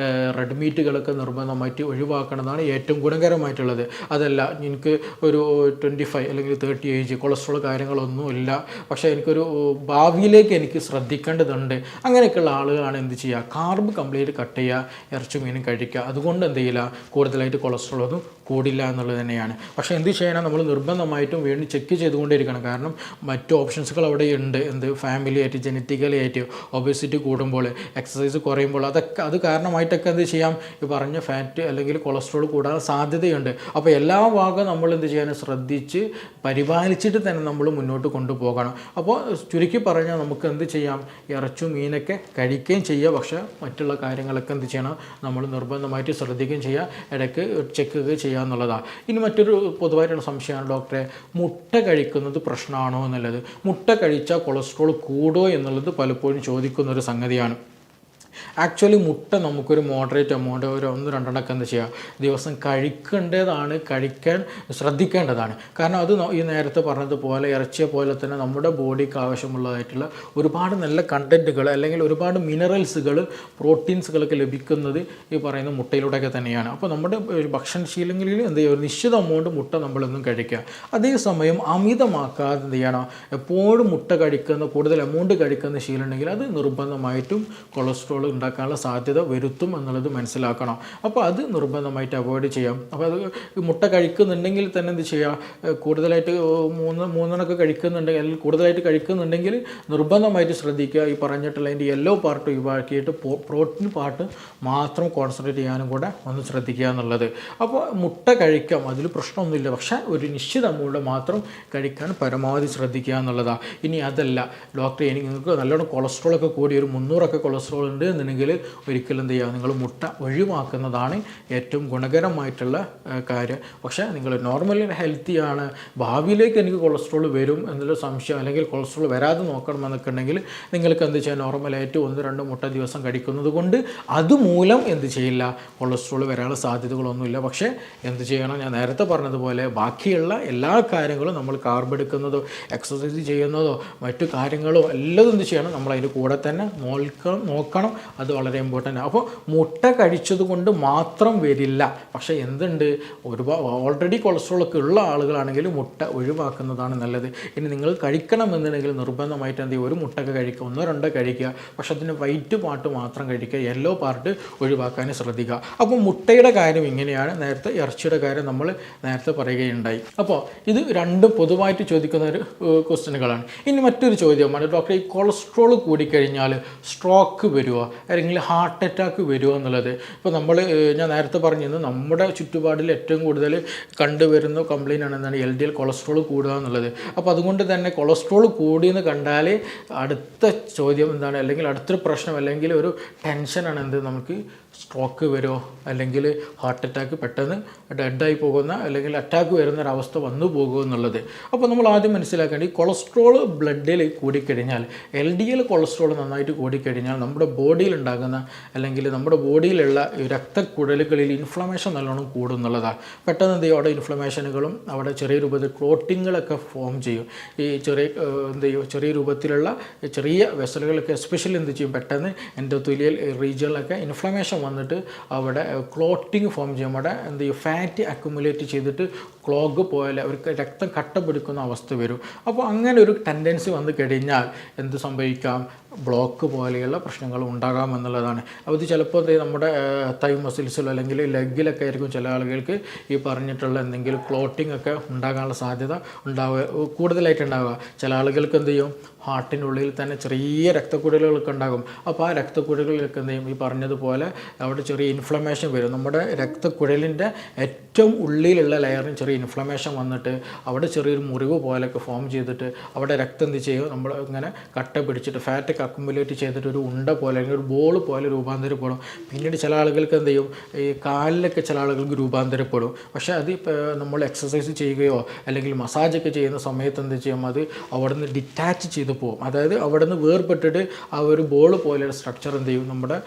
റെഡ് മീറ്റുകളൊക്കെ നിർബന്ധമായിട്ട് ഒഴിവാക്കണമെന്നാണ് ഏറ്റവും ഗുണകരമായിട്ടുള്ളത്. അതല്ല എനിക്ക് ഒരു 25 അല്ലെങ്കിൽ 30 ഏജ്, കൊളസ്ട്രോൾ കാര്യങ്ങളൊന്നുമില്ല, പക്ഷേ എനിക്കൊരു ഭാവിയിലേക്ക് എനിക്ക് ശ്രദ്ധിക്കേണ്ടതുണ്ട്, അങ്ങനെയൊക്കെയുള്ള ആളുകളാണ് എന്ത് ചെയ്യുക, കാർബ് കംപ്ലീറ്റ് കട്ട് ചെയ്യുക, ഇറച്ചി മീനും കഴിക്കുക. അതുകൊണ്ട് എന്ത് ചെയ്യില്ല, കൂടുതലായിട്ട് കൊളസ്ട്രോൾ ഒന്നും കൂടില്ല എന്നുള്ളത് തന്നെയാണ്. പക്ഷേ എന്ത് ചെയ്യണം, നമ്മൾ നിർബന്ധമായിട്ടും വീണ്ടും ചെക്ക് ചെയ്തുകൊണ്ടിരിക്കണം. കാരണം മറ്റു ഓപ്ഷൻസുകൾ അവിടെ ഉണ്ട്. എന്ത് ഫാമിലി ആയിട്ട്, ജനറ്റിക്കലി ആയിട്ട് ഒബേസിറ്റി കൂടുമ്പോൾ, എക്സസൈസ് കുറയുമ്പോൾ, അത് കാരണമായിട്ടൊക്കെ എന്ത് ചെയ്യാം, ഈ പറഞ്ഞ ഫാറ്റ് അല്ലെങ്കിൽ കൊളസ്ട്രോൾ കൂടാൻ സാധ്യതയുണ്ട്. അപ്പോൾ എല്ലാ ഭാഗവും നമ്മൾ എന്ത് ചെയ്യാൻ ശ്രദ്ധിച്ച് പരിപാലിച്ചിട്ട് തന്നെ നമ്മൾ മുന്നോട്ട് കൊണ്ടുപോകണം. അപ്പോൾ ചുരുക്കി പറഞ്ഞാൽ നമുക്ക് എന്ത് ചെയ്യാം, ഇറച്ചി മീനൊക്കെ കഴിക്കുകയും ചെയ്യുക, പക്ഷേ മറ്റുള്ള കാര്യങ്ങളൊക്കെ എന്ത് ചെയ്യണം, നമ്മൾ നിർബന്ധമായിട്ട് ശ്രദ്ധിക്കുകയും ചെയ്യുക, ഇടയ്ക്ക് ചെക്ക് ചെയ്യുക എന്നുള്ളതാണ്. ഇനി മറ്റൊരു പൊതുവായിട്ടുള്ള സംശയമാണ് ഡോക്ടറെ, മുട്ട കഴിക്കുന്നത് പ്രശ്നമാണോ എന്നുള്ളത്. മുട്ട കഴിച്ചാൽ കൊളസ്ട്രോൾ കൂടുമോ എന്നുള്ളത് പലപ്പോഴും ചോദിക്കുന്നൊരു സംഗതിയാണ്. ആക്ച്വലി മുട്ട നമുക്കൊരു മോഡറേറ്റ് എമൗണ്ട്, ഒരു 1-2 എന്താ ചെയ്യുക, ദിവസം കഴിക്കേണ്ടതാണ്, കഴിക്കാൻ ശ്രദ്ധിക്കേണ്ടതാണ്. കാരണം അത് ഈ നേരത്തെ പറഞ്ഞതുപോലെ ഇറച്ചിയെ പോലെ തന്നെ നമ്മുടെ ബോഡിക്ക് ആവശ്യമുള്ളതായിട്ടുള്ള ഒരുപാട് നല്ല കണ്ടൻറ്റുകൾ അല്ലെങ്കിൽ ഒരുപാട് മിനറൽസുകൾ, പ്രോട്ടീൻസുകളൊക്കെ ലഭിക്കുന്നത് ഈ പറയുന്ന മുട്ടയിലൂടെയൊക്കെ തന്നെയാണ്. അപ്പോൾ നമ്മുടെ ഭക്ഷണശീലങ്ങളിൽ എന്ത് ചെയ്യുക, ഒരു നിശ്ചിത എമൗണ്ട് മുട്ട നമ്മളൊന്നും കഴിക്കുക. അതേസമയം അമിതമാക്കാതെ എന്ത് ചെയ്യണം, എപ്പോഴും മുട്ട കഴിക്കുന്ന, കൂടുതൽ എമൗണ്ട് കഴിക്കുന്ന ശീലം ഉണ്ടെങ്കിൽ അത് നിർബന്ധമായിട്ടും കൊളസ്ട്രോൾ ഉണ്ടാക്കാനുള്ള സാധ്യത വരുത്തും എന്നുള്ളത് മനസ്സിലാക്കണം. അപ്പോൾ അത് നിർബന്ധമായിട്ട് അവോയ്ഡ് ചെയ്യാം. അപ്പോൾ അത് മുട്ട കഴിക്കുന്നുണ്ടെങ്കിൽ തന്നെ എന്ത് ചെയ്യുക, കൂടുതലായിട്ട് 3 കഴിക്കുന്നുണ്ടെങ്കിൽ അല്ലെങ്കിൽ കൂടുതലായിട്ട് കഴിക്കുന്നുണ്ടെങ്കിൽ നിർബന്ധമായിട്ട് ശ്രദ്ധിക്കുക, ഈ പറഞ്ഞിട്ടുള്ള അതിൻ്റെ യെല്ലോ പാർട്ട് ഒഴിവാക്കിയിട്ട് പ്രോട്ടീൻ പാർട്ട് മാത്രം കോൺസെൻട്രേറ്റ് ചെയ്യാനും കൂടെ ഒന്ന് ശ്രദ്ധിക്കുക എന്നുള്ളത്. അപ്പോൾ മുട്ട കഴിക്കാം, അതിൽ പ്രശ്നമൊന്നുമില്ല, പക്ഷേ ഒരു നിശ്ചിത എമൗണ്ട് മാത്രം കഴിക്കാൻ പരമാവധി ശ്രദ്ധിക്കുക എന്നുള്ളതാണ്. ഇനി അതല്ല ഡോക്ടറെ, നിങ്ങൾക്ക് നല്ലോണം കൊളസ്ട്രോളൊക്കെ കൂടി ഒരു 300 കൊളസ്ട്രോൾ ഉണ്ട് എന്നുണ്ടെങ്കിൽ ഒരിക്കലും എന്ത് ചെയ്യുക, നിങ്ങൾ മുട്ട ഒഴിവാക്കുന്നതാണ് ഏറ്റവും ഗുണകരമായിട്ടുള്ള കാര്യം. പക്ഷേ നിങ്ങൾ നോർമലി ഹെൽത്തിയാണ്, ഭാവിയിലേക്ക് എനിക്ക് കൊളസ്ട്രോൾ വരും എന്നുള്ള സംശയം അല്ലെങ്കിൽ കൊളസ്ട്രോൾ വരാതെ നോക്കണമെന്നൊക്കെ ഉണ്ടെങ്കിൽ നിങ്ങൾക്ക് എന്ത് ചെയ്യാം, നോർമലായിട്ട് 1-2 മുട്ട ദിവസം കഴിക്കുന്നത് കൊണ്ട് അതുമൂലം എന്ത് ചെയ്യില്ല, കൊളസ്ട്രോൾ വരാനുള്ള സാധ്യതകളൊന്നുമില്ല. പക്ഷേ എന്ത് ചെയ്യണം, ഞാൻ നേരത്തെ പറഞ്ഞതുപോലെ ബാക്കിയുള്ള എല്ലാ കാര്യങ്ങളും നമ്മൾ കാർബ് എടുക്കുന്നതോ എക്സസൈസ് ചെയ്യുന്നതോ മറ്റു കാര്യങ്ങളോ എല്ലാം എന്ത് ചെയ്യണം, നമ്മൾ അതിൻ്റെ കൂടെ തന്നെ നോക്കണം. അത് വളരെ ഇമ്പോർട്ടൻ്റ്. അപ്പോൾ മുട്ട കഴിച്ചത് കൊണ്ട് മാത്രം വരില്ല. പക്ഷേ എന്തുണ്ട്, ഒരുപാട് ഓൾറെഡി കൊളസ്ട്രോൾ ഒക്കെ ഉള്ള ആളുകളാണെങ്കിൽ മുട്ട ഒഴിവാക്കുന്നതാണ് നല്ലത്. ഇനി നിങ്ങൾ കഴിക്കണമെന്നുണ്ടെങ്കിൽ നിർബന്ധമായിട്ട് എന്ത് ചെയ്യും, ഒരു മുട്ടയൊക്കെ കഴിക്കുക, 1-2 കഴിക്കുക, പക്ഷേ അതിൻ്റെ വൈറ്റ് പാർട്ട് മാത്രം കഴിക്കുക, യെല്ലോ പാർട്ട് ഒഴിവാക്കാൻ ശ്രദ്ധിക്കുക. അപ്പോൾ മുട്ടയുടെ കാര്യം ഇങ്ങനെയാണ്. നേരത്തെ ഇറച്ചിയുടെ കാര്യം നമ്മൾ നേരത്തെ പറയുകയുണ്ടായി. അപ്പോൾ ഇത് രണ്ടും പൊതുവായിട്ട് ചോദിക്കുന്ന ഒരു ക്വസ്റ്റ്യനുകളാണ്. ഇനി മറ്റൊരു ചോദ്യമാണ്, ഡോക്ടർ ഈ കൊളസ്ട്രോൾ കൂടിക്കഴിഞ്ഞാൽ സ്ട്രോക്ക് വരുമോ അല്ലെങ്കിൽ ഹാർട്ട് അറ്റാക്ക് വരുമോ എന്നുള്ളത്. ഇപ്പോൾ ഞാൻ നേരത്തെ പറഞ്ഞിരുന്നു, നമ്മുടെ ചുറ്റുപാടിൽ ഏറ്റവും കൂടുതൽ കണ്ടുവരുന്ന കംപ്ലയിൻ്റ് ആണ് എന്താണ്, LDL കൊളസ്ട്രോൾ കൂടുക എന്നുള്ളത്. അപ്പോൾ അതുകൊണ്ട് തന്നെ കൊളസ്ട്രോൾ കൂടിയെന്ന് കണ്ടാൽ അടുത്ത ചോദ്യം എന്താണ്, അല്ലെങ്കിൽ അടുത്തൊരു പ്രശ്നം അല്ലെങ്കിൽ ഒരു ടെൻഷനാണ് എന്ത്, നമുക്ക് സ്ട്രോക്ക് വരുമോ അല്ലെങ്കിൽ ഹാർട്ട് അറ്റാക്ക് പെട്ടെന്ന് ഡെഡായി പോകുന്ന അല്ലെങ്കിൽ അറ്റാക്ക് വരുന്നൊരവസ്ഥ വന്നു പോകുമോ എന്നുള്ളത്. അപ്പോൾ നമ്മൾ ആദ്യം മനസ്സിലാക്കേണ്ടത്, ഈ കൊളസ്ട്രോൾ ബ്ലഡിൽ കൂടിക്കഴിഞ്ഞാൽ, LDL കൊളസ്ട്രോൾ നന്നായിട്ട് കൂടിക്കഴിഞ്ഞാൽ നമ്മുടെ ബോഡിയിൽ ഉണ്ടാകുന്ന അല്ലെങ്കിൽ നമ്മുടെ ബോഡിയിലുള്ള രക്തക്കുഴലുകളിൽ ഇൻഫ്ലമേഷൻ നല്ലോണം കൂടും എന്നുള്ളതാണ്. പെട്ടെന്ന് എന്ത് ചെയ്യും, അവിടെ ഇൻഫ്ലമേഷനുകളും അവിടെ ചെറിയ രൂപത്തിൽ ക്ലോട്ടിങ്ങുകളൊക്കെ ഫോം ചെയ്യും. ഈ ചെറിയ രൂപത്തിലുള്ള ചെറിയ വെസലുകളൊക്കെ എസ്പെഷ്യലി എന്ത് ചെയ്യും, പെട്ടെന്ന് എൻഡോത്തീലിയൽ റീജിയനിലൊക്കെ ഇൻഫ്ലമേഷൻ വന്നിട്ട് അവിടെ ക്ലോട്ടിങ് ഫോം ചെയ്യും. അവിടെ എന്ത് ചെയ്യും, ഫാറ്റ് അക്യുമുലേറ്റ് ചെയ്തിട്ട് ക്ലോഗ് പോലെ അവർക്ക് രക്തം കട്ട പിടിക്കുന്ന അവസ്ഥ വരും. അപ്പോൾ അങ്ങനെ ഒരു ടെൻഡൻസി വന്നു കഴിഞ്ഞാൽ എന്ത് സംഭവിക്കാം, ബ്ലോക്ക് പോലെയുള്ള പ്രശ്നങ്ങൾ ഉണ്ടാകാമെന്നുള്ളതാണ്. അപ്പോൾ ഇത് ചിലപ്പോൾ നമ്മുടെ തൈ മസിൽസിലോ അല്ലെങ്കിൽ ലെഗിലൊക്കെ ആയിരിക്കും ചില ആളുകൾക്ക് ഈ പറഞ്ഞിട്ടുള്ള എന്തെങ്കിലും ക്ലോട്ടിംഗ് ഒക്കെ ഉണ്ടാകാനുള്ള സാധ്യത കൂടുതലായിട്ട് ഉണ്ടാവുക. ചില ആളുകൾക്ക് എന്ത് ചെയ്യും, ഹാർട്ടിനുള്ളിൽ തന്നെ ചെറിയ രക്തക്കുഴലുകളൊക്കെ ഉണ്ടാകും. അപ്പോൾ ആ രക്തക്കുഴലുകളിലൊക്കെ എന്ത് ചെയ്യും, ഈ പറഞ്ഞതുപോലെ അവിടെ ചെറിയ ഇൻഫ്ലമേഷൻ വരും. നമ്മുടെ രക്തക്കുഴലിൻ്റെ ഏറ്റവും ഉള്ളിലുള്ള ലെയറിന് ചെറിയ ഇൻഫ്ലമേഷൻ വന്നിട്ട് അവിടെ ചെറിയൊരു മുറിവ് പോലെയൊക്കെ ഫോം ചെയ്തിട്ട് അവിടെ രക്തം എന്ത് ചെയ്യും, നമ്മൾ ഇങ്ങനെ കട്ട പിടിച്ചിട്ട് ഫാറ്റൊക്കെ അക്യുമുലേറ്റ് ചെയ്തിട്ട് ഒരു ഉണ്ട പോലെ അല്ലെങ്കിൽ ഒരു ബോൾ പോലെ രൂപാന്തരപ്പെടും. പിന്നീട് ചില ആളുകൾക്ക് എന്ത് ചെയ്യും, ഈ കാലിലൊക്കെ ചില ആളുകൾക്ക് രൂപാന്തരപ്പെടും. പക്ഷേ അത് നമ്മൾ എക്സസൈസ് ചെയ്യുകയോ അല്ലെങ്കിൽ മസാജൊക്കെ ചെയ്യുന്ന സമയത്ത് എന്ത് ചെയ്യും, അത് അവിടെ നിന്ന് ഡിറ്റാച്ച് ചെയ്ത് പോകും. അതായത് അവിടെ നിന്ന് വേർപെട്ടിട്ട് ആ ഒരു ബോൾ പോലെയുള്ള സ്ട്രക്ചർ എന്ത് ചെയ്യും, നമ്മുടെ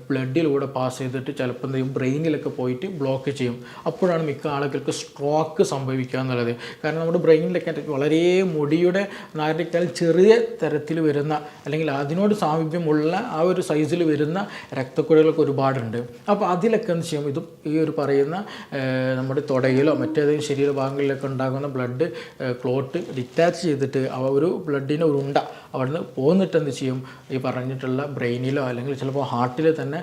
ബ്ലഡിലൂടെ പാസ് ചെയ്തിട്ട് ചിലപ്പോൾ എന്ത് ചെയ്യും, ബ്രെയിനിലൊക്കെ പോയിട്ട് ബ്ലോക്ക് ചെയ്യും. അപ്പോഴാണ് മിക്ക ആളുകൾക്ക് സ്ട്രോക്ക് സംഭവിക്കുക എന്നുള്ളത്. കാരണം നമ്മുടെ ബ്രെയിനിലൊക്കെ വളരെ മുടിയുടെ നാരിനേക്കാൾ ചെറിയ തരത്തിൽ വരുന്ന അല്ലെങ്കിൽ അതിനോട് സാമീപ്യമുള്ള ആ ഒരു സൈസിൽ വരുന്ന രക്തക്കുഴലുകളൊക്കെ ഒരുപാടുണ്ട്. അപ്പോൾ അതിലൊക്കെ എന്ത് ചെയ്യും, ഇതും ഈ ഒരു പറയുന്ന നമ്മുടെ തുടയിലോ മറ്റേതെങ്കിലും ശരീരഭാഗങ്ങളിലൊക്കെ ഉണ്ടാകുന്ന ബ്ലഡ് ക്ലോട്ട് ഡിറ്റാച്ച് ചെയ്തിട്ട് ആ ഒരു ബ്ലഡിനെ ഒരു ഉണ്ട അവിടുന്ന് പോന്നിട്ട് എന്ത് ചെയ്യും, ഈ പറഞ്ഞിട്ടുള്ള ബ്രെയിനിലോ അല്ലെങ്കിൽ ചിലപ്പോൾ ഹാർട്ടിൽ തന്നെ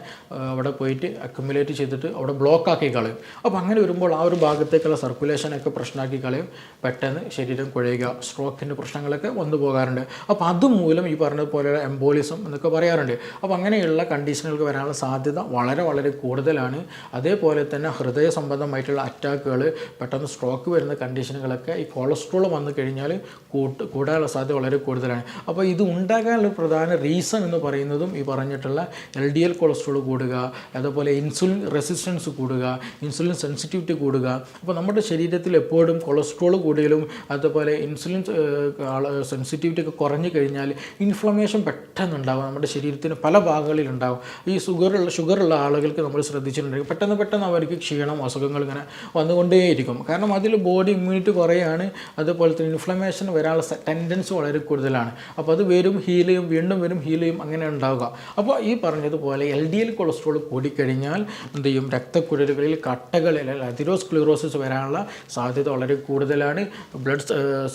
അവിടെ പോയിട്ട് അക്യുമുലേറ്റ് ചെയ്തിട്ട് അവിടെ ബ്ലോക്ക് ആക്കി കളയും. അപ്പോൾ അങ്ങനെ വരുമ്പോൾ ആ ഒരു ഭാഗത്തേക്കുള്ള സർക്കുലേഷനൊക്കെ പ്രശ്നമാക്കി കളയും. പെട്ടെന്ന് ശരീരം കുഴയുക, സ്ട്രോക്കിൻ്റെ പ്രശ്നങ്ങളൊക്കെ വന്നു പോകാറുണ്ട്. അപ്പോൾ അതുമൂലം ഈ പറഞ്ഞതുപോലെ എംബോളിസം എന്നൊക്കെ പറയാറുണ്ട്. അപ്പോൾ അങ്ങനെയുള്ള കണ്ടീഷനുകൾക്ക് വരാനുള്ള സാധ്യത വളരെ വളരെ കൂടുതലാണ്. അതേപോലെ തന്നെ ഹൃദയ സംബന്ധമായിട്ടുള്ള അറ്റാക്കുകൾ, പെട്ടെന്ന് സ്ട്രോക്ക് വരുന്ന കണ്ടീഷനുകളൊക്കെ ഈ കൊളസ്ട്രോൾ വന്നു കഴിഞ്ഞാൽ കൂടാനുള്ള സാധ്യത വളരെ കൂടുതലാണ്. അപ്പോൾ ഇത് ഉണ്ടാകാനുള്ള പ്രധാന റീസൺ എന്ന് പറയുന്നതും ഈ പറഞ്ഞിട്ടുള്ള LDL കൊളസ്ട്രോൾ കൂടുക, അതുപോലെ ഇൻസുലിൻ റെസിസ്റ്റൻസ് കൂടുക, ഇൻസുലിൻ സെൻസിറ്റിവിറ്റി കൂടുക. അപ്പോൾ നമ്മുടെ ശരീരത്തിൽ എപ്പോഴും കൊളസ്ട്രോൾ കൂടുതലും അതുപോലെ ഇൻസുലിൻ സെൻസിറ്റിവിറ്റി ഒക്കെ കുറഞ്ഞു കഴിഞ്ഞാൽ ഇൻഫ്ലമേഷൻ പെട്ടെന്നുണ്ടാകും, നമ്മുടെ ശരീരത്തിന് പല ഭാഗങ്ങളിലുണ്ടാകും. ഈ ഷുഗറുള്ള ആളുകൾക്ക് നമ്മൾ ശ്രദ്ധിച്ചിട്ടുണ്ടെങ്കിൽ പെട്ടെന്ന് അവർക്ക് ക്ഷീണം, അസുഖങ്ങൾ ഇങ്ങനെ വന്നുകൊണ്ടേയിരിക്കും. കാരണം അതിൽ ബോഡി ഇമ്മ്യൂണിറ്റി കുറയാണ്, അതുപോലെ തന്നെ ഇൻഫ്ലമേഷൻ വരാനുള്ള ടെൻഡൻസി വളരെ കൂടുതലാണ്. അപ്പോൾ അത് വരും, ഹീൽ ചെയ്യും, വീണ്ടും വരും, ഹീൽ ചെയ്യും, അങ്ങനെ ഉണ്ടാവുക. അപ്പോൾ ഈ പറഞ്ഞതുപോലെ LDL കൊളസ്ട്രോൾ കൂടിക്കഴിഞ്ഞാൽ എന്ത് ചെയ്യും, രക്തക്കുഴലുകളിൽ കട്ടകൾ അല്ലെങ്കിൽ അതിറോസ്ക്ലിറോസിസ് വരാനുള്ള സാധ്യത വളരെ കൂടുതലാണ്. ബ്ലഡ്